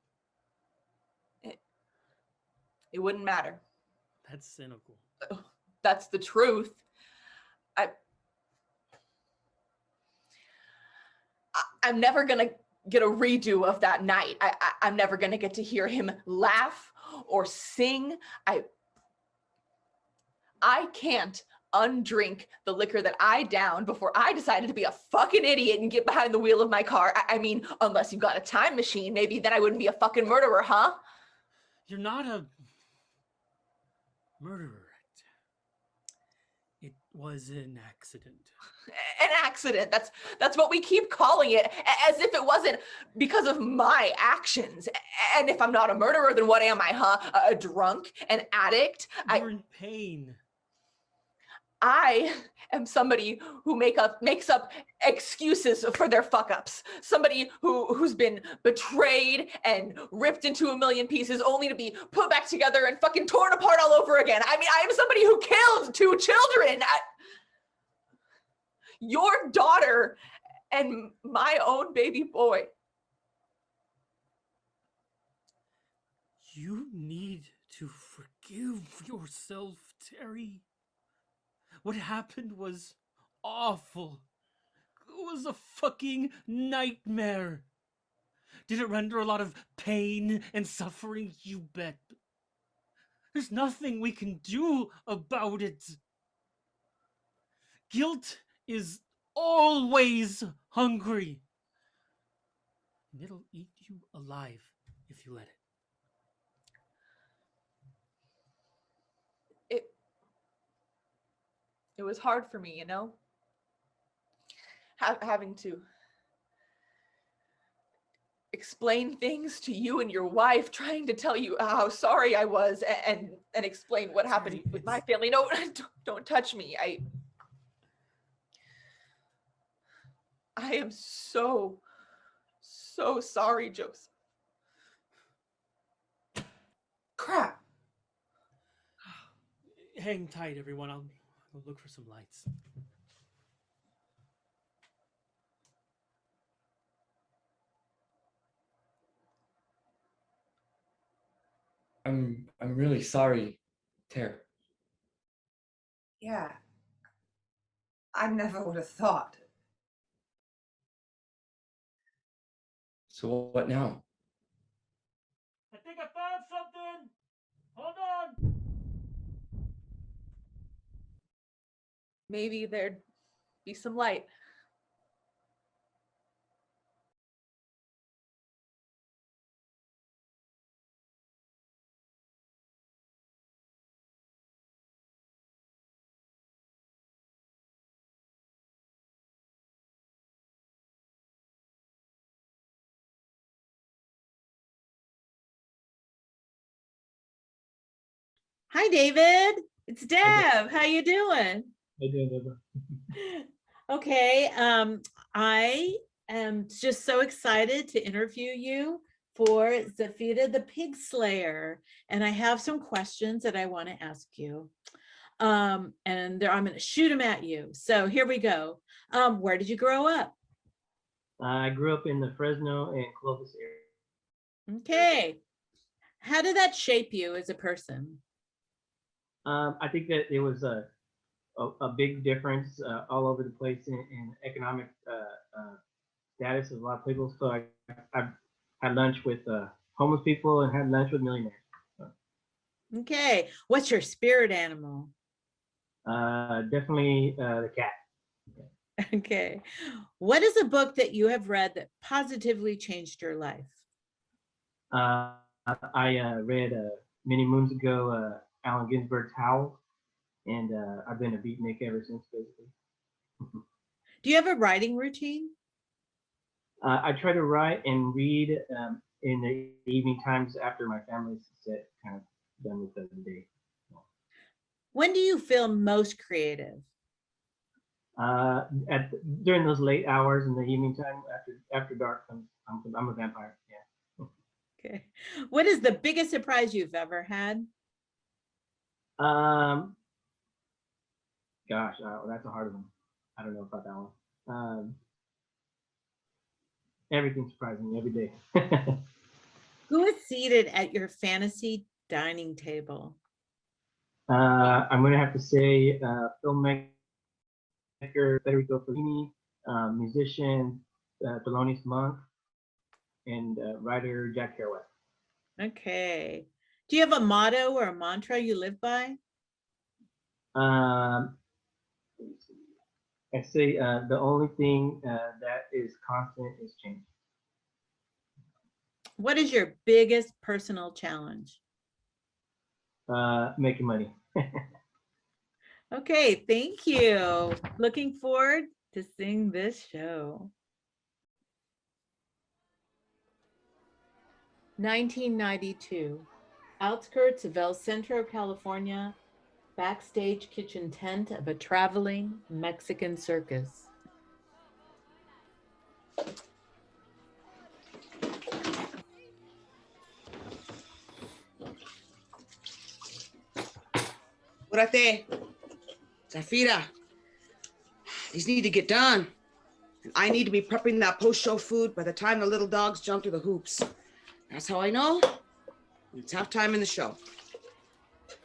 It wouldn't matter. That's cynical. That's the truth. I'm never gonna get a redo of that night. I'm never gonna get to hear him laugh or sing. I can't undrink the liquor that I downed before I decided to be a fucking idiot and get behind the wheel of my car. I mean, unless you've got a time machine, maybe then I wouldn't be a fucking murderer, huh? You're not a murderer. It was an accident. An accident. That's what we keep calling it, as if it wasn't because of my actions. And if I'm not a murderer, then what am I, huh? A drunk, an addict? You're in pain. I am somebody who makes up excuses for their fuck ups. Somebody who's been betrayed and ripped into a million pieces only to be put back together and fucking torn apart all over again. I mean, I am somebody who killed 2 children. Your daughter and my own baby boy. You need to forgive yourself, Terry. What happened was awful. It was a fucking nightmare. Did it render a lot of pain and suffering? You bet. There's nothing we can do about it. Guilt is always hungry. And it'll eat you alive if you let it. It was hard for me, you know? Having to explain things to you and your wife, trying to tell you how sorry I was and explain what happened with my family. No, don't touch me. I am so sorry, Joseph. Crap. Hang tight, everyone. I'll look for some lights. I'm really sorry, Tara. Yeah. I never would have thought. So what now? I think I found something. Hold on. Maybe there'd be some light. Hi, David. It's Deb. How you doing? How you doing, Deborah? Okay. I am just so excited to interview you for Zafita the Pig Slayer, and I have some questions that I want to ask you. I'm going to shoot them at you. So here we go. Where did you grow up? I grew up in the Fresno and Clovis area. Okay. How did that shape you as a person? I think that it was a big difference all over the place in economic status of a lot of people. So I had lunch with homeless people and had lunch with millionaires. So. Okay. What's your spirit animal? Definitely the cat. Okay. What is a book that you have read that positively changed your life? I read many moons ago Allen Ginsberg's Howl, and I've been a beatnik ever since, basically. Do you have a writing routine? I try to write and read in the evening times after my family's kind of done with the day. When do you feel most creative? During those late hours in the evening time after dark comes. I'm a vampire. Yeah. Okay. What is the biggest surprise you've ever had? Gosh, that's a hard one. I don't know about that one. Everything's surprising me every day. Who is seated at your fantasy dining table? I'm gonna have to say filmmaker Federico Fellini, musician Thelonious Monk, and writer Jack Kerouac. Okay. Do you have a motto or a mantra you live by? I say the only thing that is constant is change. What is your biggest personal challenge? Making money. Okay, thank you. Looking forward to seeing this show. 1992, outskirts of El Centro, California, backstage kitchen tent of a traveling Mexican circus. Orate, Zafira, these need to get done. And I need to be prepping that post-show food by the time the little dogs jump through the hoops. That's how I know it's halftime in the show.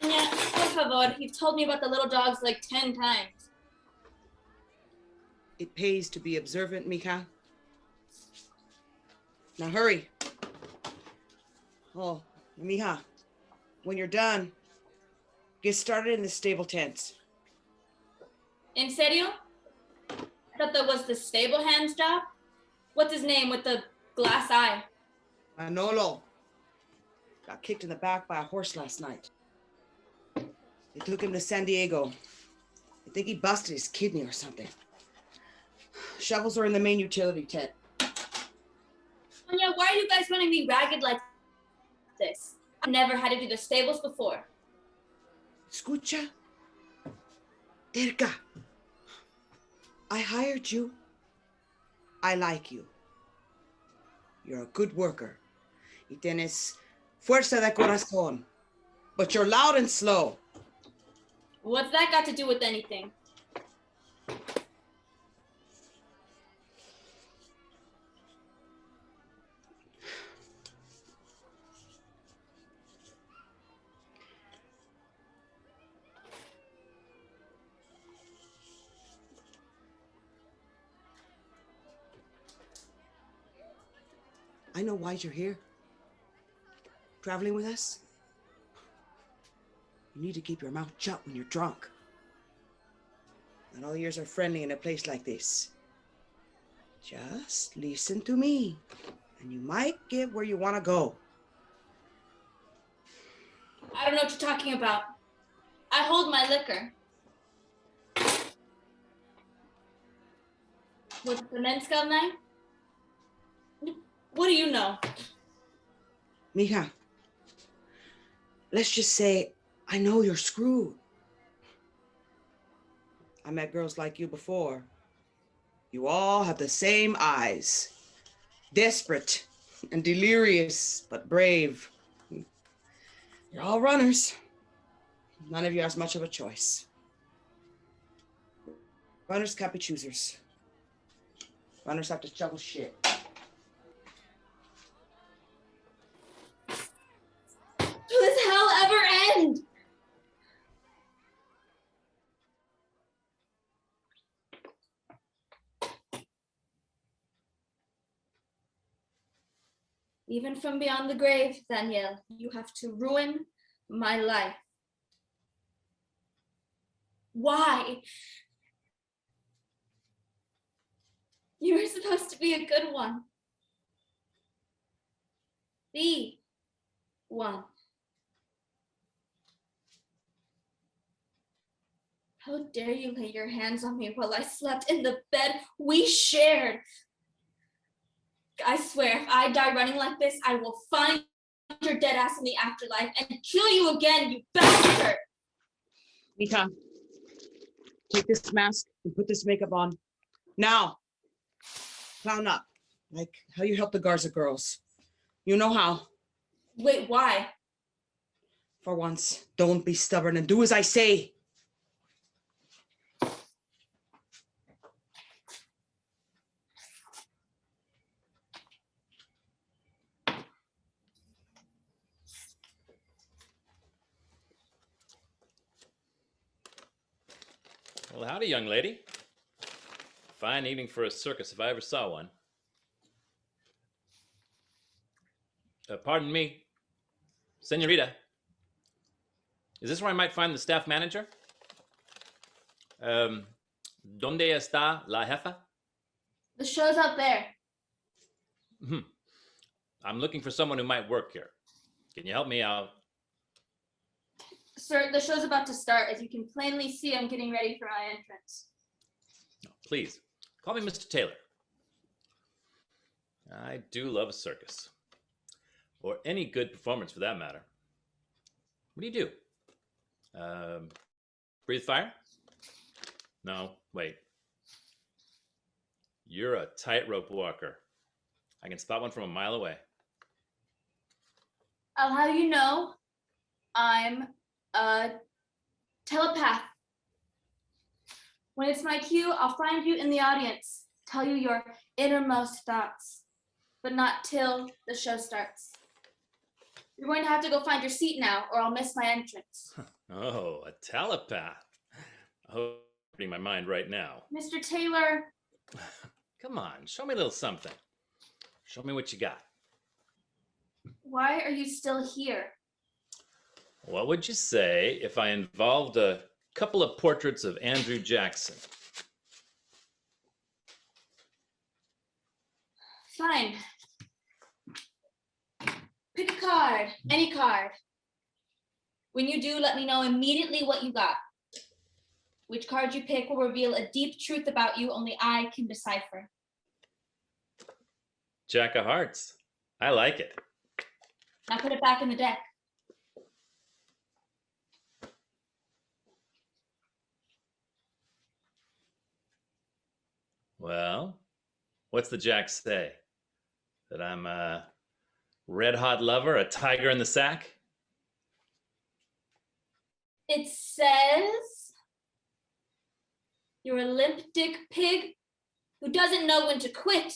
Yeah, por favor. You've told me about the little dogs like 10 times. It pays to be observant, Mika. Now hurry. Oh, Mija, when you're done, get started in the stable tents. En serio? I thought that was the stable hand's job. What's his name with the glass eye? Manolo got kicked in the back by a horse last night. They took him to San Diego. I think he busted his kidney or something. Shovels are in the main utility tent. Anya, why are you guys running me ragged like this? I've never had to do the stables before. Escucha. Terca. I hired you. I like you. You're a good worker. Y tienes fuerza de corazón. But you're loud and slow. What's that got to do with anything? I know why you're here. Traveling with us. You need to keep your mouth shut when you're drunk. Not all ears are friendly in a place like this. Just listen to me, and you might get where you want to go. I don't know what you're talking about. I hold my liquor. With the mezcal night? What do you know? Mija, let's just say I know you're screwed. I met girls like you before. You all have the same eyes. Desperate and delirious, but brave. You're all runners. None of you has much of a choice. Runners can't be choosers. Runners have to shovel shit. Will this hell ever end? Even from beyond the grave, Danielle, you have to ruin my life. Why? You were supposed to be a good one. The one. How dare you lay your hands on me while I slept in the bed we shared? I swear, if I die running like this, I will find your dead ass in the afterlife and kill you again, you bastard! Mika, take this mask and put this makeup on. Now, clown up, like how you help the Garza girls. You know how. Wait, why? For once, don't be stubborn and do as I say. Well, howdy, young lady. Fine evening for a circus if I ever saw one. Pardon me, senorita. Is this where I might find the staff manager? ¿Dónde está la jefa? The show's out there. I'm looking for someone who might work here. Can you help me out? Sir, the show's about to start. As you can plainly see, I'm getting ready for my entrance. Please, call me Mr. Taylor. I do love a circus. Or any good performance for that matter. What do you do? Breathe fire? No, wait. You're a tightrope walker. I can spot one from a mile away. I'll have you know, I'm a telepath. When it's my cue, I'll find you in the audience, tell you your innermost thoughts, but not till the show starts. You're going to have to go find your seat now, or I'll miss my entrance. Oh, a telepath. Oh, reading my mind right now. Mr. Taylor. Come on, show me a little something. Show me what you got. Why are you still here? What would you say if I involved a couple of portraits of Andrew Jackson? Fine. Pick a card, any card. When you do, let me know immediately what you got. Which card you pick will reveal a deep truth about you only I can decipher. Jack of Hearts. I like it. Now put it back in the deck. Well, what's the Jack say? That I'm a red hot lover, a tiger in the sack? It says you're a limp dick pig who doesn't know when to quit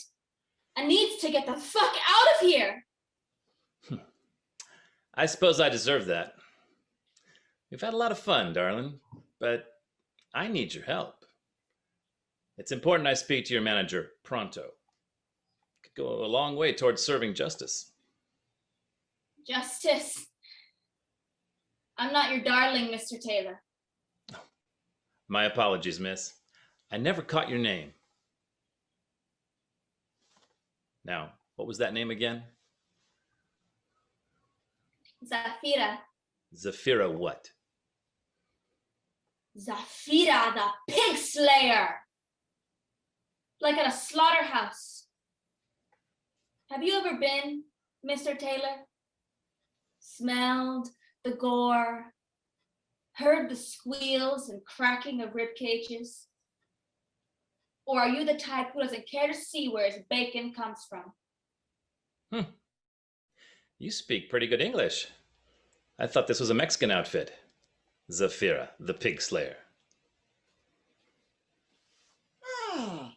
and needs to get the fuck out of here. I suppose I deserve that. We've had a lot of fun, darling, but I need your help. It's important I speak to your manager pronto. Could go a long way towards serving justice. Justice. I'm not your darling, Mr. Taylor. My apologies, miss. I never caught your name. Now, what was that name again? Zafira. Zafira what? Zafira the pig slayer. Like at a slaughterhouse. Have you ever been, Mr. Taylor? Smelled the gore, heard the squeals and cracking of rib cages? Or are you the type who doesn't care to see where his bacon comes from? You speak pretty good English. I thought this was a Mexican outfit. Zafira, the pig slayer. Ah,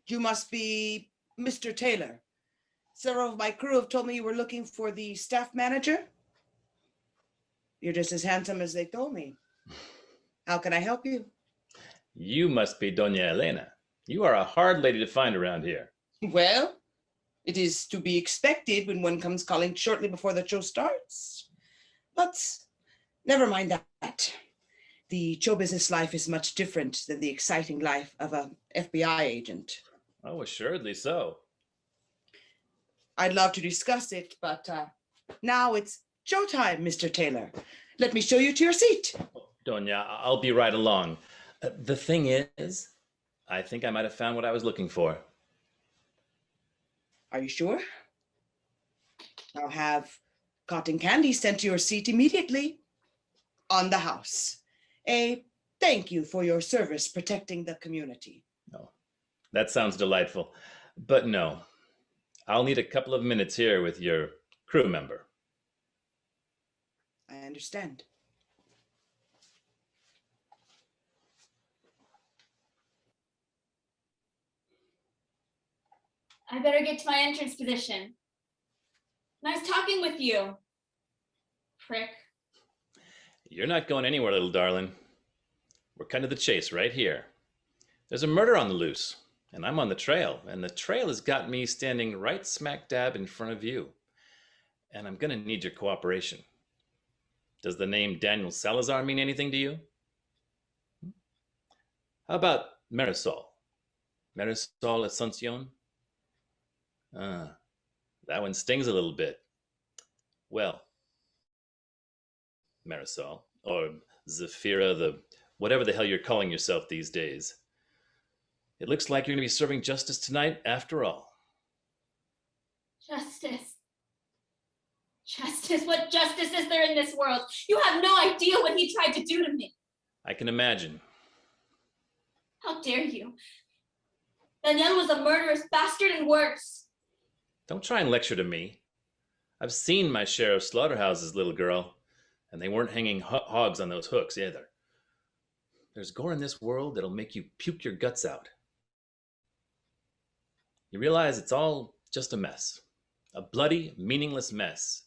you must be Mr. Taylor. Several of my crew have told me you were looking for the staff manager. You're just as handsome as they told me. How can I help you? You must be Doña Elena. You are a hard lady to find around here. Well, it is to be expected when one comes calling shortly before the show starts. But never mind that. The show business life is much different than the exciting life of a FBI agent. Oh, assuredly so. I'd love to discuss it, but now it's showtime, Mr. Taylor. Let me show you to your seat. Doña, I'll be right along. The thing is, I think I might have found what I was looking for. Are you sure? I'll have cotton candy sent to your seat immediately. On the house. A thank you for your service protecting the community. Oh, that sounds delightful. But no, I'll need a couple of minutes here with your crew member. I understand. I better get to my entrance position. Nice talking with you, prick. You're not going anywhere, little darling. We're cutting to the chase right here. There's a murder on the loose, and I'm on the trail, and the trail has got me standing right smack dab in front of you. and I'm gonna need your cooperation. Does the name Daniel Salazar mean anything to you? How about Marisol? Marisol Asuncion? Ah, that one stings a little bit. Well, Marisol, or Zafira, the whatever the hell you're calling yourself these days. It looks like you're going to be serving justice tonight after all. Justice. Justice? What justice is there in this world? You have no idea what he tried to do to me. I can imagine. How dare you? Daniel was a murderous bastard and worse. Don't try and lecture to me. I've seen my share of slaughterhouses, little girl, and they weren't hanging hogs on those hooks either. There's gore in this world that'll make you puke your guts out. You realize it's all just a mess. A bloody, meaningless mess.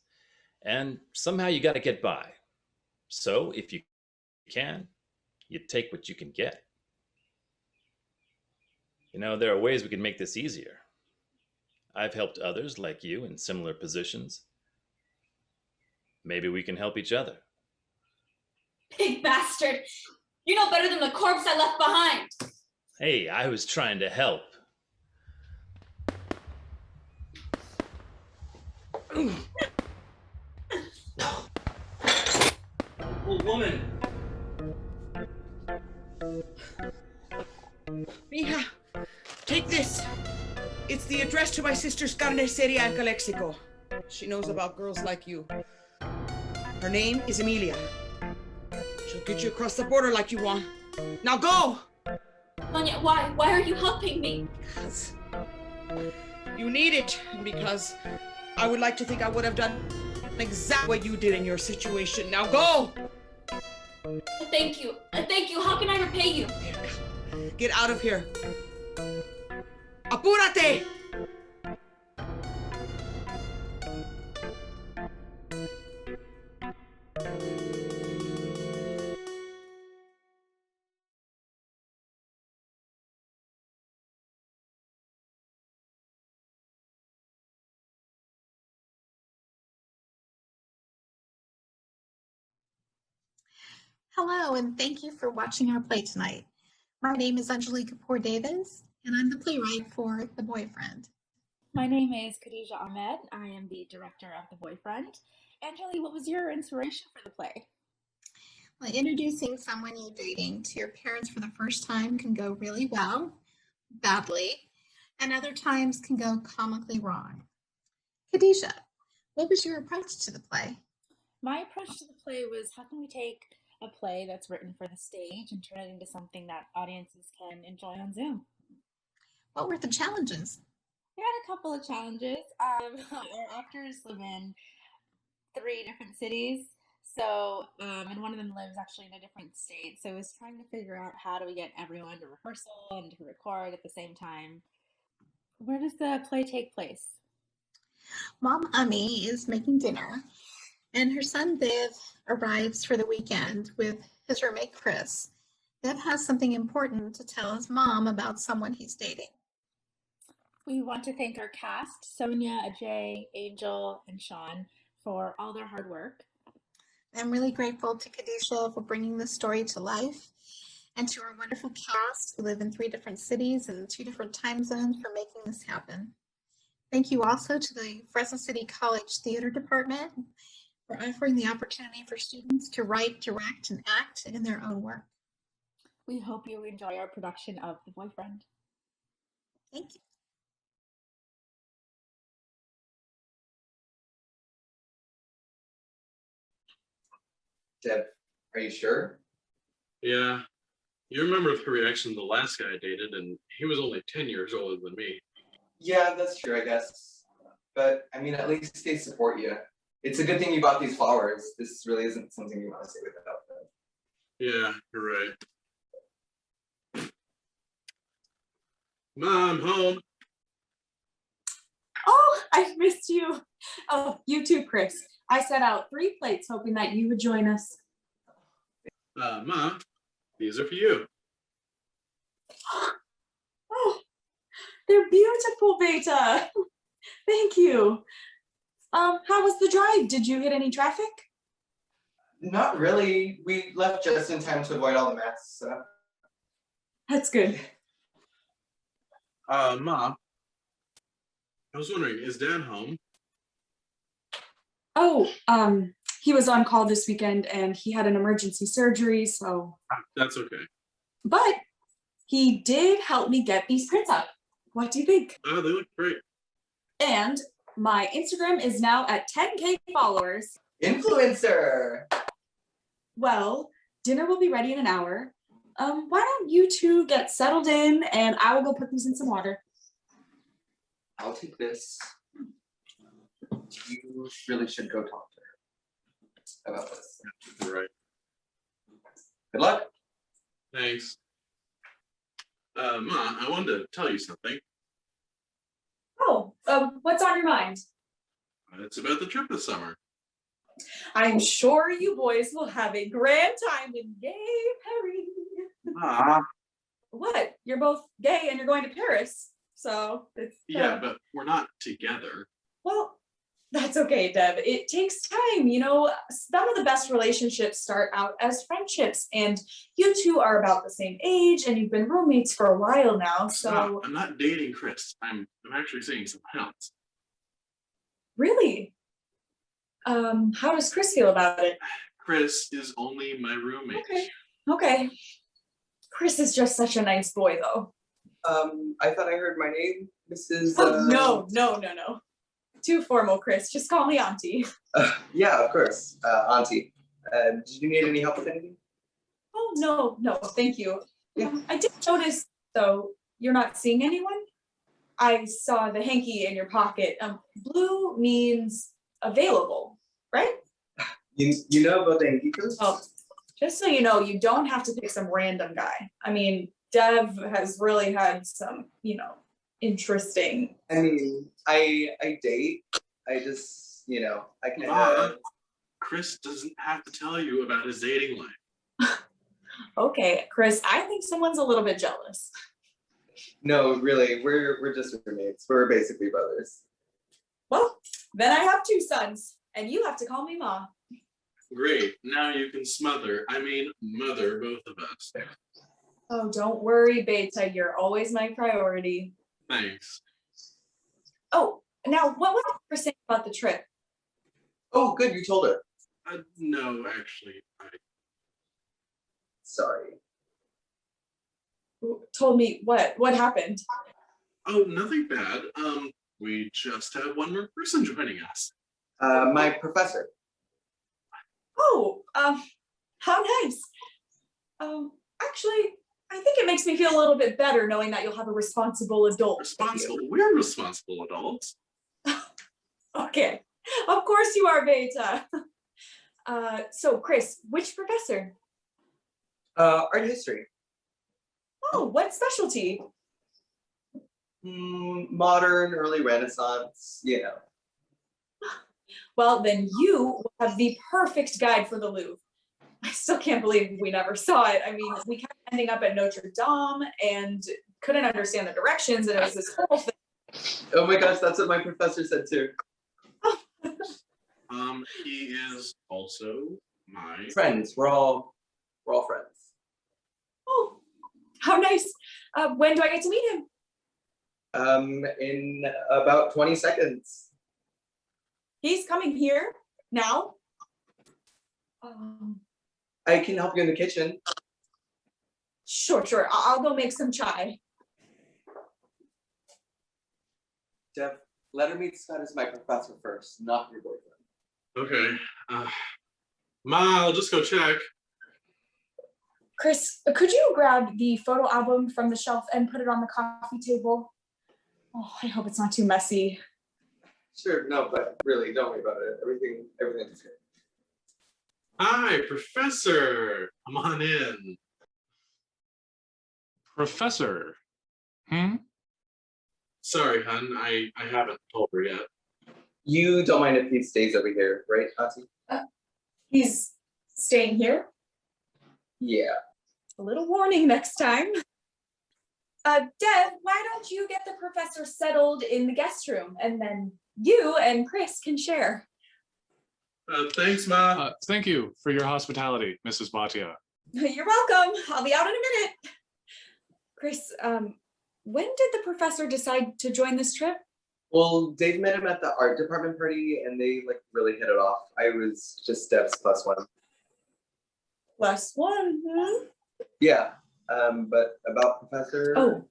And somehow you gotta get by. So, if you can, you take what you can get. You know, there are ways we can make this easier. I've helped others like you in similar positions. Maybe we can help each other. Pig bastard! You know better than the corpse I left behind! Hey, I was trying to help. Old woman! Mija, take this. It's the address to my sister's carniceria in Calexico. She knows about girls like you. Her name is Emilia. She'll get you across the border like you want. Now go! Doña, why? Why are you helping me? Because you need it, and because I would like to think I would have done exactly what you did in your situation. Now go! Thank you. Thank you. How can I repay you? Get out of here. Apúrate! Hello, and thank you for watching our play tonight. My name is Angelica Kapoor Davis, and I'm the playwright for The Boyfriend. My name is Khadija Ahmed. I am the director of The Boyfriend. Angeli, what was your inspiration for the play? Well, introducing someone you're dating to your parents for the first time can go really well, badly, and other times can go comically wrong. Khadija, what was your approach to the play? My approach to the play was, how can we take a play that's written for the stage and turn it into something that audiences can enjoy on Zoom? What were the challenges? We had a couple of challenges. Our actors live in 3 different cities, so and one of them lives actually in a different state. So it was trying to figure out how do we get everyone to rehearsal and to record at the same time. Where does the play take place? Mom Ummi is making dinner, and her son Viv arrives for the weekend with his roommate Chris. Viv has something important to tell his mom about someone he's dating. We want to thank our cast, Sonia, Ajay, Angel, and Sean, for all their hard work. I'm really grateful to Khadija for bringing this story to life, and to our wonderful cast who live in 3 different cities and 2 different time zones for making this happen. Thank you also to the Fresno City College Theater Department for offering the opportunity for students to write, direct, and act in their own work. We hope you enjoy our production of The Boyfriend. Thank you. Deb, are you sure? Yeah. You remember the reaction of the last guy I dated, and he was only 10 years older than me. Yeah, that's true, I guess. But, I mean, at least they support you. It's a good thing you bought these flowers. This really isn't something you want to say without them. Yeah, you're right. Mom, home. Oh, I've missed you. Oh, you too, Chris. I set out 3 plates hoping that you would join us. Mom, these are for you. Oh, they're beautiful, Beta. Thank you. How was the drive? Did you hit any traffic? Not really. We left just in time to avoid all the mess. So. That's good. Mom, I was wondering, is Dad home? Oh, he was on call this weekend and he had an emergency surgery, so. That's okay. But he did help me get these prints up. What do you think? Oh, they look great. And my Instagram is now at 10K followers. Influencer! Well, dinner will be ready in an hour. Why don't you two get settled in and I will go put these in some water. I'll take this. You really should go talk to her about this. You're right. Good luck. Thanks. Ma, I wanted to tell you something. Oh, what's on your mind? It's about the trip this summer. I'm sure you boys will have a grand time in gay Paris. Ah. What? You're both gay and you're going to Paris. So it's Yeah, but we're not together. well, that's okay, Deb. It takes time, you know. Some of the best relationships start out as friendships, and you two are about the same age, and you've been roommates for a while now. So I'm not dating Chris. I'm actually seeing someone else. really, how does Chris feel about it? Chris is only my roommate. Okay. Chris is just such a nice boy, though. I thought I heard my name, Mrs. Oh, no. Too formal, Chris. Just call me Auntie. Yeah, of course, Auntie. Did you need any help with anything? Oh, no, thank you. I did notice, though, you're not seeing anyone. I saw the hanky in your pocket. Blue means available, right? You know about the hanky codes? Well, just so you know, you don't have to pick some random guy. I mean, Dev has really had some, interesting. I mean, I date. I just, I can. Chris doesn't have to tell you about his dating life. Okay, Chris, I think someone's a little bit jealous. No, really, we're just roommates. We're basically brothers. Well, then I have two sons, and you have to call me Ma. Great. Now you can mother both of us. Oh, don't worry, Beta. You're always my priority. Thanks. Oh, now what was Chris saying about the trip? Oh, good. You told her. No, actually, Sorry. Told me what? What happened? Oh, nothing bad. We just have one more person joining us. My professor. Oh, how nice. Actually, I think it makes me feel a little bit better knowing that you'll have a responsible adult. Responsible? We're responsible adults. Okay, of course you are, Beta. So Chris, which professor? Art history. Oh, what specialty? Modern, early Renaissance, Well, then you will have the perfect guide for the Louvre. I still can't believe we never saw it. I mean, we kept ending up at Notre Dame and couldn't understand the directions, and it was this whole thing. Oh my gosh, that's what my professor said too. He is also my friends. We're all friends. Oh, how nice. When do I get to meet him? In about 20 seconds. He's coming here now. I can help you in the kitchen. Sure. I'll go make some chai. Jeff, let her meet Scott as my professor first, not your boyfriend. Okay. Ma, I'll just go check. Chris, could you grab the photo album from the shelf and put it on the coffee table? Oh, I hope it's not too messy. Sure, no, but really, don't worry about it. Everything's good. Hi, Professor. Come on in. Professor. Sorry, hun. I haven't told her yet. You don't mind if he stays over here, right, Auntie? He's staying here? Yeah. A little warning next time. Dev, why don't you get the professor settled in the guest room, and then you and Chris can share. Thanks, Ma. Thank you for your hospitality, Mrs. Bhatia. You're welcome. I'll be out in a minute. Chris, when did the professor decide to join this trip? Well, Dave met him at the art department party, and they like really hit it off. I was just Dev's +1. +1, huh? Yeah, but about Professor. Oh,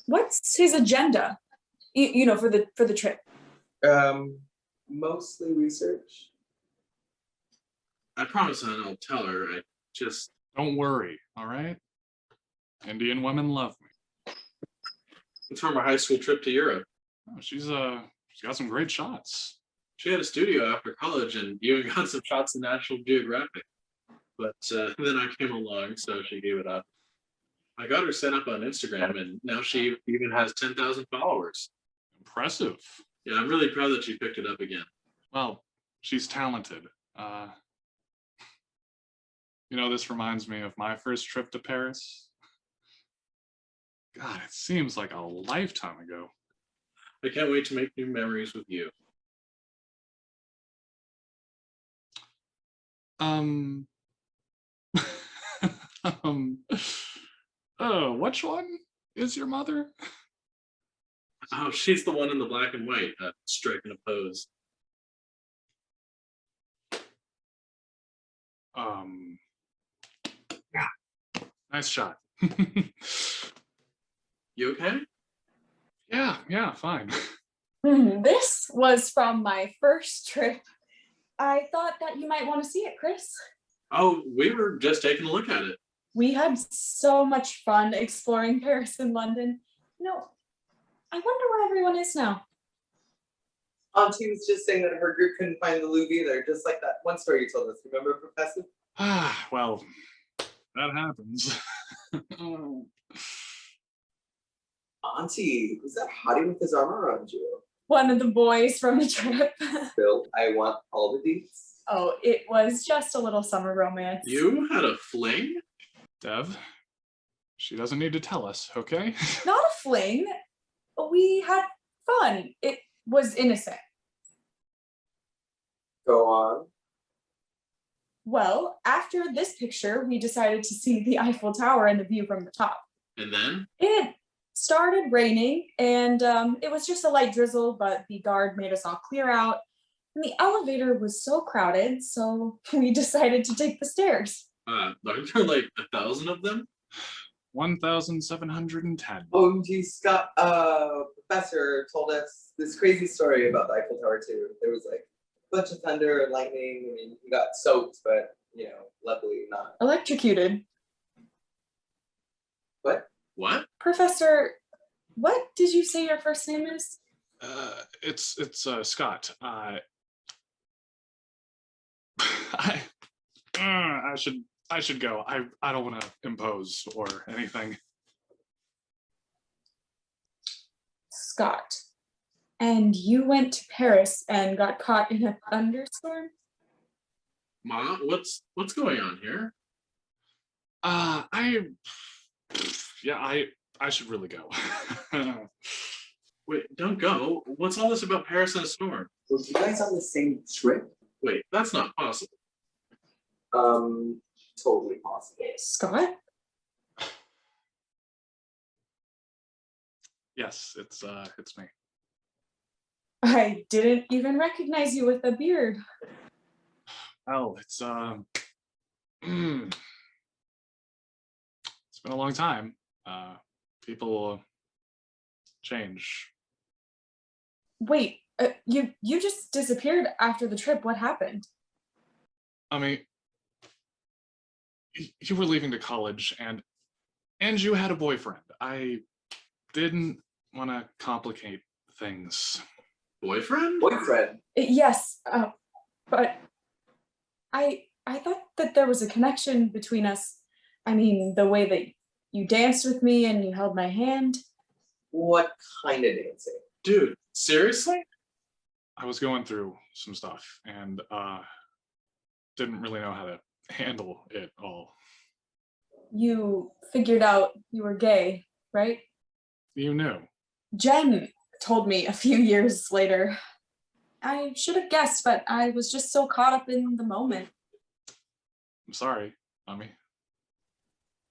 what's his agenda? You know, for the trip. Mostly research. I promise I'll tell her. I just Don't worry, all right? Indian women love me. it's from our high school trip to Europe. Oh, she's got some great shots. She had a studio after college and even got some shots in National Geographic. But then I came along, so she gave it up. I got her set up on Instagram, and now she even has 10,000 followers. Impressive. Yeah, I'm really proud that she picked it up again. Well, she's talented. You know, this reminds me of my first trip to Paris. God, it seems like a lifetime ago. I can't wait to make new memories with you. Which one is your mother? Oh, she's the one in the black and white, striking a pose. Yeah, nice shot. You okay? Yeah, fine. This was from my first trip. I thought that you might want to see it, Chris. Oh, we were just taking a look at it. We had so much fun exploring Paris and London. You know, I wonder where everyone is now. Auntie was just saying that her group couldn't find the Louvre either, just like that one story you told us. Remember, Professor? Well, that happens. Auntie, who's that hottie with his arm around you? One of the boys from the trip. Bill, I want all the deets. Oh, it was just a little summer romance. You had a fling? Dev, she doesn't need to tell us, okay? Not a fling. We had fun. It was innocent. Go on. Well, after this picture, we decided to see the Eiffel Tower and the view from the top. And then? It started raining, and it was just a light drizzle, but the guard made us all clear out. And the elevator was so crowded, so we decided to take the stairs. Aren't there like 1,000 of them? 1,710. OMG, Scott, Professor told us this crazy story about the Eiffel Tower too. There was like a bunch of thunder and lightning. I mean, he got soaked, but you know, luckily not. Electrocuted. What? What? Professor, what did you say your first name is? It's Scott. I should go. I don't want to impose or anything. Scott. And you went to Paris and got caught in a thunderstorm? Ma, what's going on here? I should really go. Wait, don't go. What's all this about Paris and a storm? Was you guys on the same trip? Wait, that's not possible. Totally possible. Scott? Yes, it's me. I didn't even recognize you with a beard. Oh, it's been a long time. People change. Wait, you just disappeared after the trip. What happened? I mean, you were leaving to college and you had a boyfriend. I didn't want to complicate things. Boyfriend? Boyfriend. Yes, but I thought that there was a connection between us. I mean, the way that you danced with me and you held my hand. What kind of dancing? Dude, seriously? I was going through some stuff and didn't really know how to handle it all. You figured out you were gay. right? You knew. Jen told me a few years later. I should have guessed, but I was just so caught up in the moment. I'm sorry, Mommy.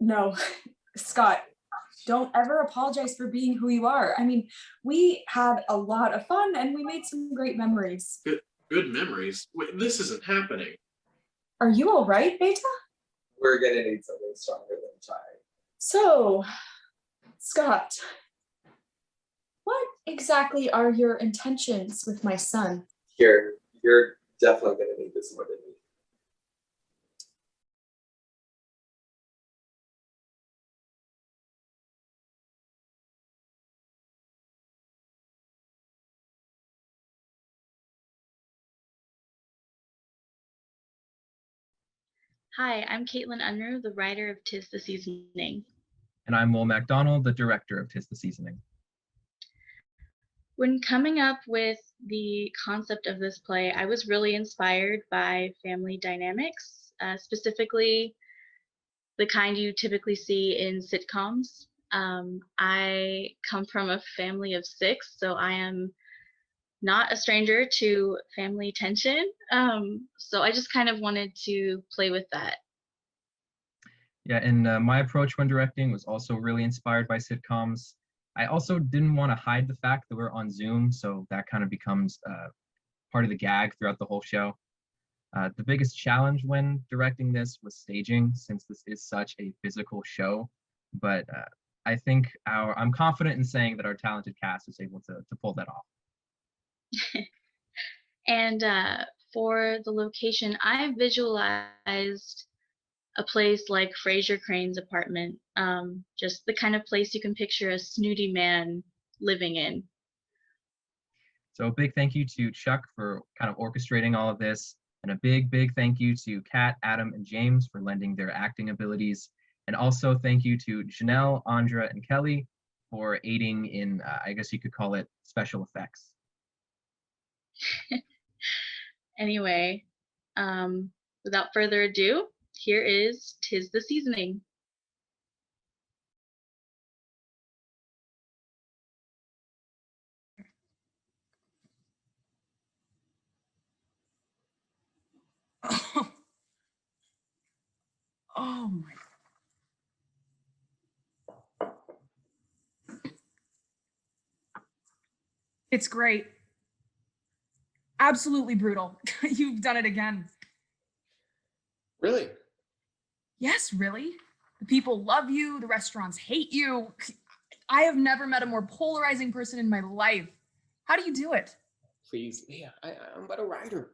No, Scott, don't ever apologize for being who you are. I mean, we had a lot of fun and we made some great memories. Good memories. Wait, this isn't happening. Are you all right, Beta? We're gonna need something stronger than chai. So, Scott, what exactly are your intentions with my son? Here, you're definitely gonna need this more than me. Hi, I'm Caitlin Unruh, the writer of "'Tis the Seasoning." And I'm Will MacDonald, the director of "'Tis the Seasoning." When coming up with the concept of this play, I was really inspired by family dynamics, specifically the kind you typically see in sitcoms. I come from a family of 6, so I am not a stranger to family tension. So I just kind of wanted to play with that. Yeah, and my approach when directing was also really inspired by sitcoms. I also didn't want to hide the fact that we're on Zoom, so that kind of becomes part of the gag throughout the whole show. The biggest challenge when directing this was staging, since this is such a physical show. But I think I'm confident in saying that our talented cast was able to pull that off. And for the location, I visualized a place like Fraser Crane's apartment, just the kind of place you can picture a snooty man living in. So a big thank you to Chuck for kind of orchestrating all of this, and a big thank you to Kat, Adam, and James for lending their acting abilities. And also thank you to Janelle, Andra, and Kelly for aiding in, I guess you could call it, special effects. Anyway, without further ado, here is "'Tis the Seasoning." Oh my. It's great. Absolutely brutal. You've done it again. Really? Yes, really. The people love you, the restaurants hate you. I have never met a more polarizing person in my life. How do you do it? Please, Leah, I'm but a writer,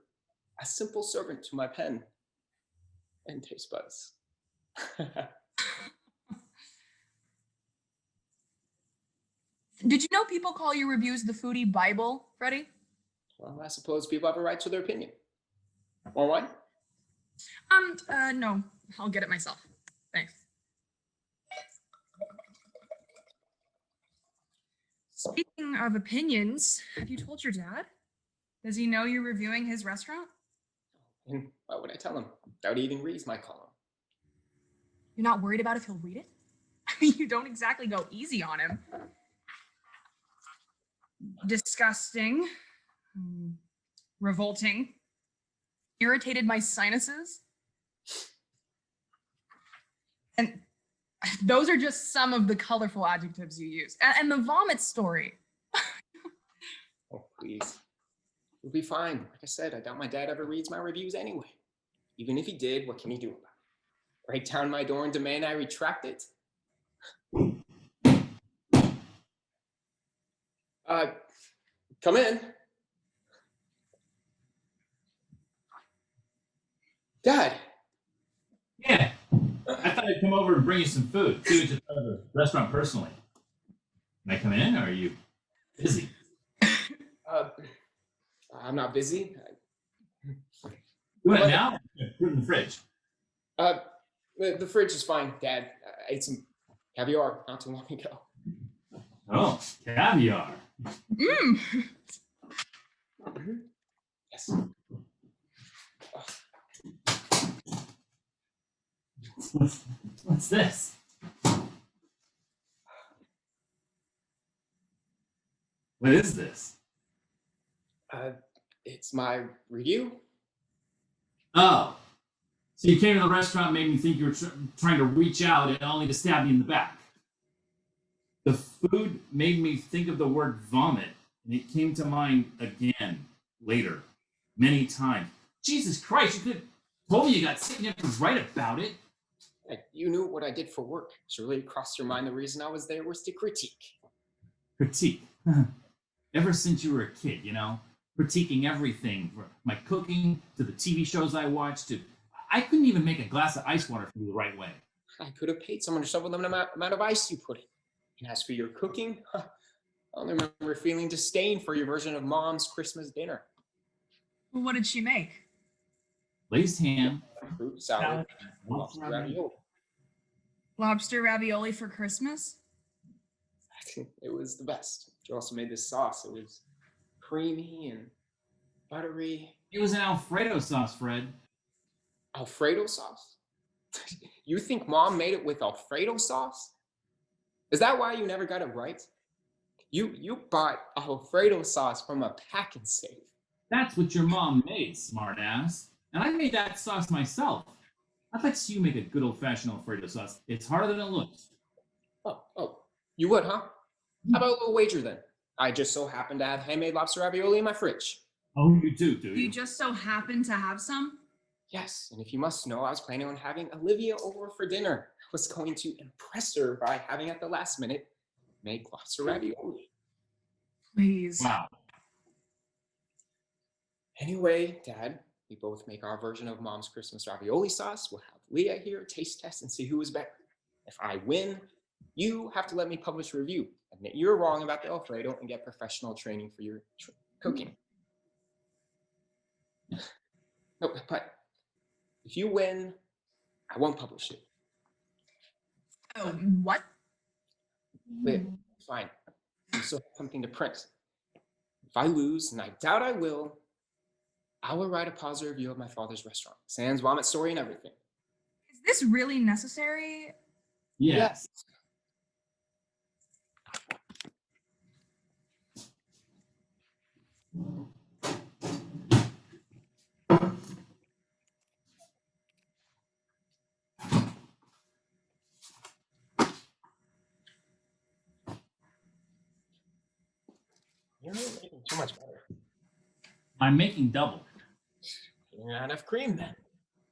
a simple servant to my pen and taste buds. Did you know people call your reviews the foodie Bible, Freddie? Well, I suppose people have a right to their opinion. Want wine? No, I'll get it myself. Thanks. Speaking of opinions, have you told your dad? Does he know you're reviewing his restaurant? And why would I tell him? Doubt he even reads my column. You're not worried about if he'll read it? I mean, you don't exactly go easy on him. Disgusting. Revolting. Irritated my sinuses. And those are just some of the colorful adjectives you use. And the vomit story. Oh, please. You'll be fine. Like I said, I doubt my dad ever reads my reviews anyway. Even if he did, what can he do about it? Break down my door and demand I retract it? Come in. Dad. Yeah. I thought I'd come over and bring you some food. See what you thought of the restaurant personally. Can I come in, or are you busy? I'm not busy. You want it now? Put it in the fridge. The fridge is fine, Dad. I ate some caviar not too long ago. Oh, caviar. Yes. What's this? What is this? It's my review. Oh, so you came to the restaurant, made me think you were trying to reach out and only to stab me in the back. The food made me think of the word vomit, and it came to mind again later, many times. Jesus Christ, you could have told me you got sick and you have to write about it. You knew what I did for work. Surely it crossed your mind the reason I was there was to critique. Critique. Ever since you were a kid, critiquing everything, from my cooking to the TV shows I watched. I couldn't even make a glass of ice water for you the right way. I could have paid someone to shovel them the amount of ice you put in. And as for your cooking, I only remember feeling disdain for your version of Mom's Christmas dinner. Well, what did she make? Glazed ham, fruit salad, and lobster ravioli. Lobster ravioli for Christmas? It was the best. She also made this sauce. It was creamy and buttery. It was an Alfredo sauce, Fred. Alfredo sauce? You think Mom made it with Alfredo sauce? Is that why you never got it right? You bought Alfredo sauce from a pack and save. That's what your mom made, smartass. And I made that sauce myself. I'd like to see you make a good old-fashioned Alfredo sauce. It's harder than it looks. Oh, you would, huh? How about a little wager then? I just so happen to have handmade lobster ravioli in my fridge. Oh, you do you? You just so happen to have some? Yes, and if you must know, I was planning on having Olivia over for dinner. I was going to impress her by having at the last minute make lobster ravioli. Please. Wow. Anyway, Dad, we both make our version of Mom's Christmas ravioli sauce. We'll have Leah here taste test and see who is better. If I win, you have to let me publish a review. Admit you're wrong about the Alfredo and get professional training for your cooking. No, but if you win, I won't publish it. Oh, what? Leah, fine. You still have something to print. If I lose, and I doubt I will write a positive review of my father's restaurant. Sans vomit story and everything. Is this really necessary? Yes. You're making too much butter. I'm making double. You're not enough cream then.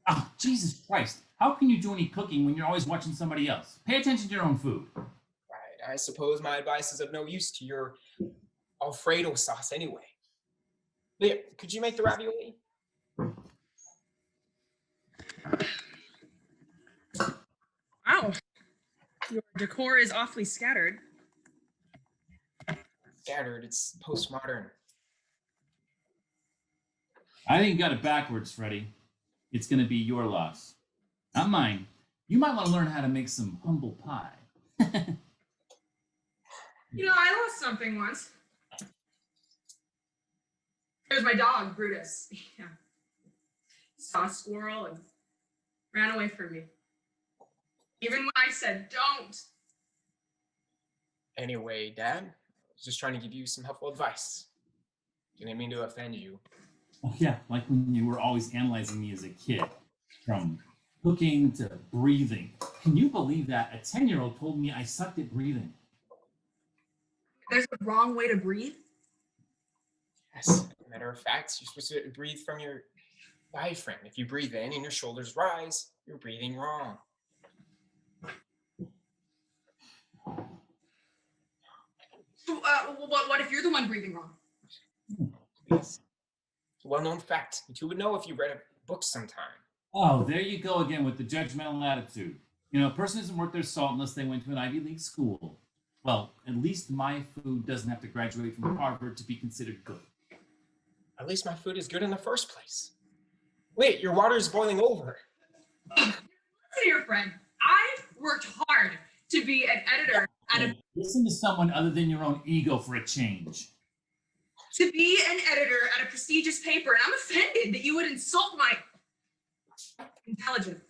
Oh, Jesus Christ. How can you do any cooking when you're always watching somebody else? Pay attention to your own food. Right, I suppose my advice is of no use to your Alfredo sauce anyway. Leah, could you make the ravioli? Wow. Your decor is awfully scattered. Scattered, it's postmodern. I think you got it backwards, Freddie. It's going to be your loss, not mine. You might want to learn how to make some humble pie. I lost something once. It was my dog, Brutus. Yeah. Saw a squirrel and ran away from me. Even when I said, don't. Anyway, Dad, I was just trying to give you some helpful advice. Didn't mean to offend you. Oh, yeah, like when you were always analyzing me as a kid, from cooking to breathing. Can you believe that? A 10-year-old told me I sucked at breathing. There's a wrong way to breathe? Yes, as a matter of fact, you're supposed to breathe from your diaphragm. If you breathe in and your shoulders rise, you're breathing wrong. So, what if you're the one breathing wrong? It's a well-known fact. You two would know if you read a book sometime. Oh, there you go again with the judgmental attitude. A person isn't worth their salt unless they went to an Ivy League school. Well, at least my food doesn't have to graduate from Harvard to be considered good. At least my food is good in the first place. Wait, your water is boiling over. Listen to your friend. I worked hard to be an editor at a... Listen to someone other than your own ego for a change. To be an editor at a prestigious paper, and I'm offended that you would insult my intelligence.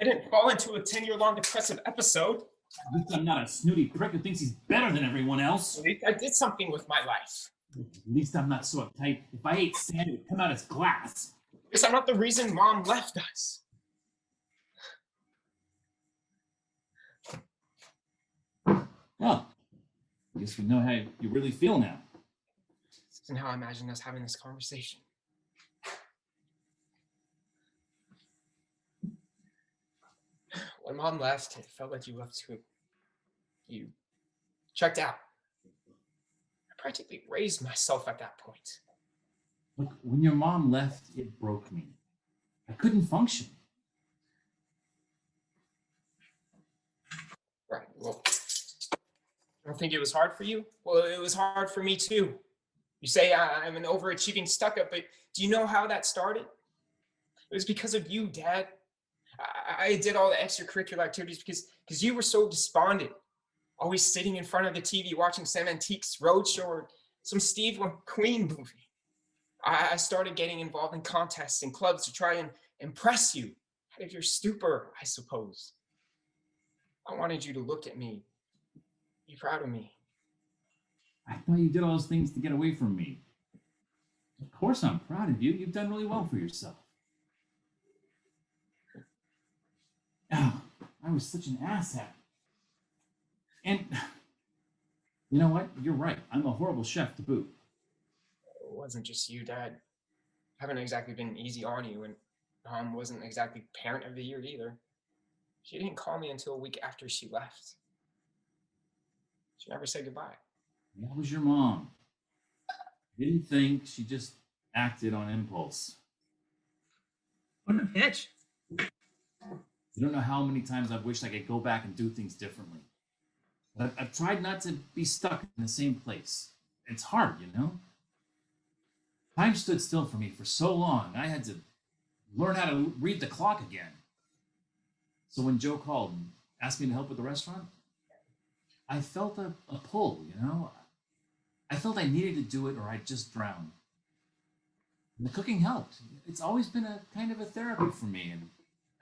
I didn't fall into a 10-year-long depressive episode. At least I'm not a snooty prick who thinks he's better than everyone else. I did something with my life. At least I'm not so uptight. If I ate sand, it would come out as glass. Because I'm not the reason Mom left us. Well, I guess we know how you really feel now. This isn't how I imagined us having this conversation. When Mom left, it felt like you left too. You checked out. I practically raised myself at that point. Look, when your mom left, it broke me. I couldn't function. Right, well, I don't think it was hard for you? Well, it was hard for me too. You say I'm an overachieving stuck-up, but do you know how that started? It was because of you, Dad. I did all the extracurricular activities because you were so despondent. Always sitting in front of the TV watching some Antiques Roadshow or some Steve McQueen movie. I started getting involved in contests and clubs to try and impress you out of your stupor, I suppose. I wanted you to look at me, be proud of me. I thought you did all those things to get away from me. Of course I'm proud of you. You've done really well for yourself. Oh, I was such an asshat. And you know what? You're right. I'm a horrible chef to boot. It wasn't just you, Dad. I haven't exactly been easy on you, and Mom wasn't exactly parent of the year either. She didn't call me until a week after she left. She never said goodbye. That was your mom. Didn't think, she just acted on impulse. What a bitch. You don't know how many times I've wished I could go back and do things differently. But I've tried not to be stuck in the same place. It's hard, you know? Time stood still for me for so long. I had to learn how to read the clock again. So when Joe called and asked me to help with the restaurant, I felt a pull, you know? I felt I needed to do it or I'd just drown. And the cooking helped. It's always been a kind of a therapy for me, and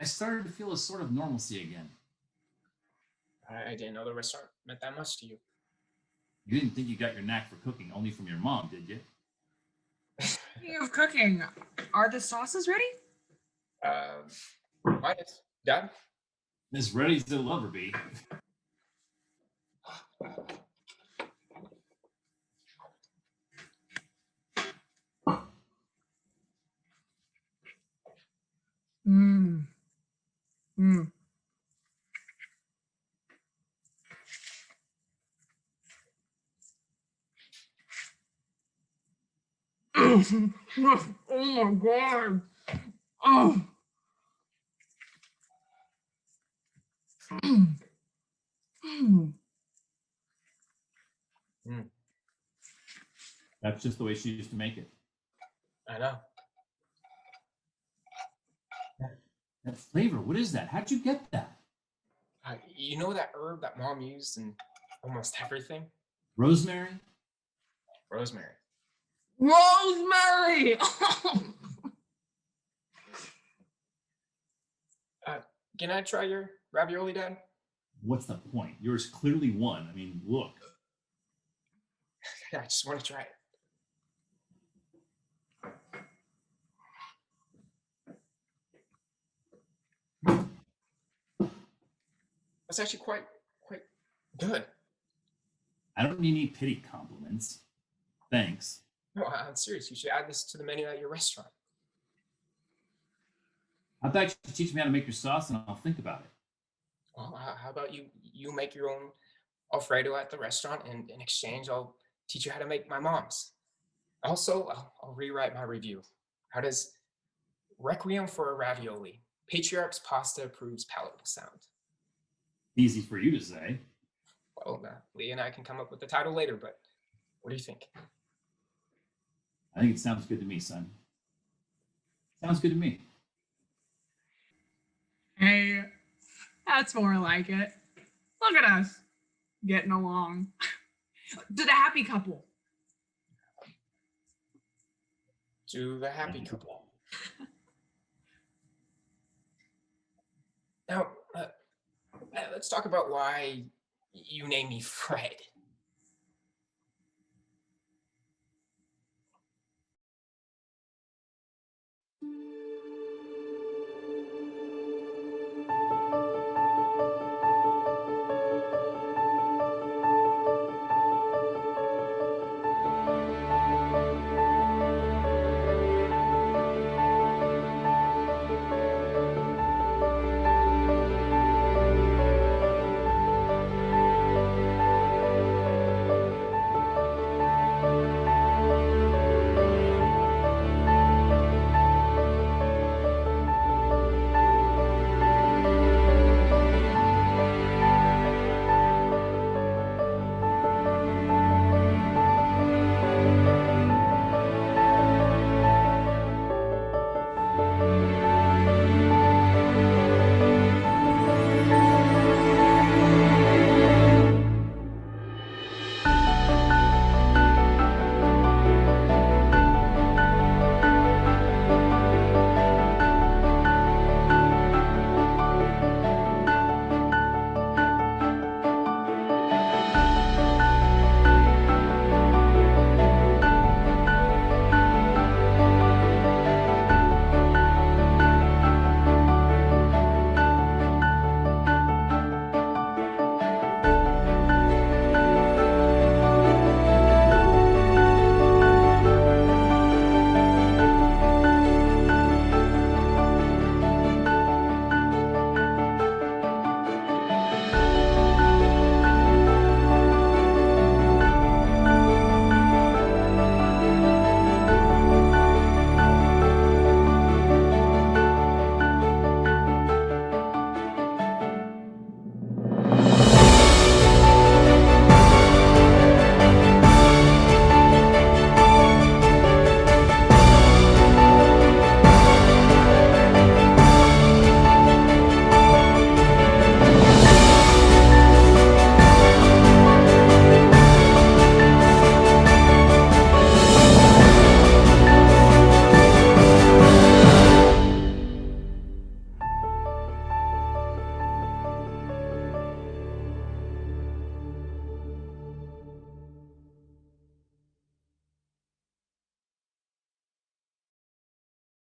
I started to feel a sort of normalcy again. I didn't know the restaurant meant that much to you. You didn't think you got your knack for cooking only from your mom, did you? Speaking of cooking, are the sauces ready? Mine is. Dad? As ready as they'll ever be. Mmm. Mmm. Oh my god. Oh. Mm. Mm. That's just the way she used to make it. I know. That flavor, what is that? How'd you get that? You know that herb that Mom used in almost everything? Rosemary? Rosemary. Rosemary! Can I try your ravioli, Dad? What's the point? Yours clearly won. I mean, look. I just want to try it. That's actually quite good. I don't need any pity compliments. Thanks. No, I'm serious. You should add this to the menu at your restaurant. I thought you should teach me how to make your sauce and I'll think about it. Well, how about you make your own Alfredo at the restaurant, and in exchange, I'll teach you how to make my mom's. Also, I'll rewrite my review. How does Requiem for a Ravioli? Patriarch's pasta approves palatable sound. Easy for you to say. Well, Leah and I can come up with the title later, but what do you think? I think it sounds good to me, son. Sounds good to me. Hey, that's more like it. Look at us, getting along. To the happy couple. To the happy couple. Now, Let's talk about why you named me Fred.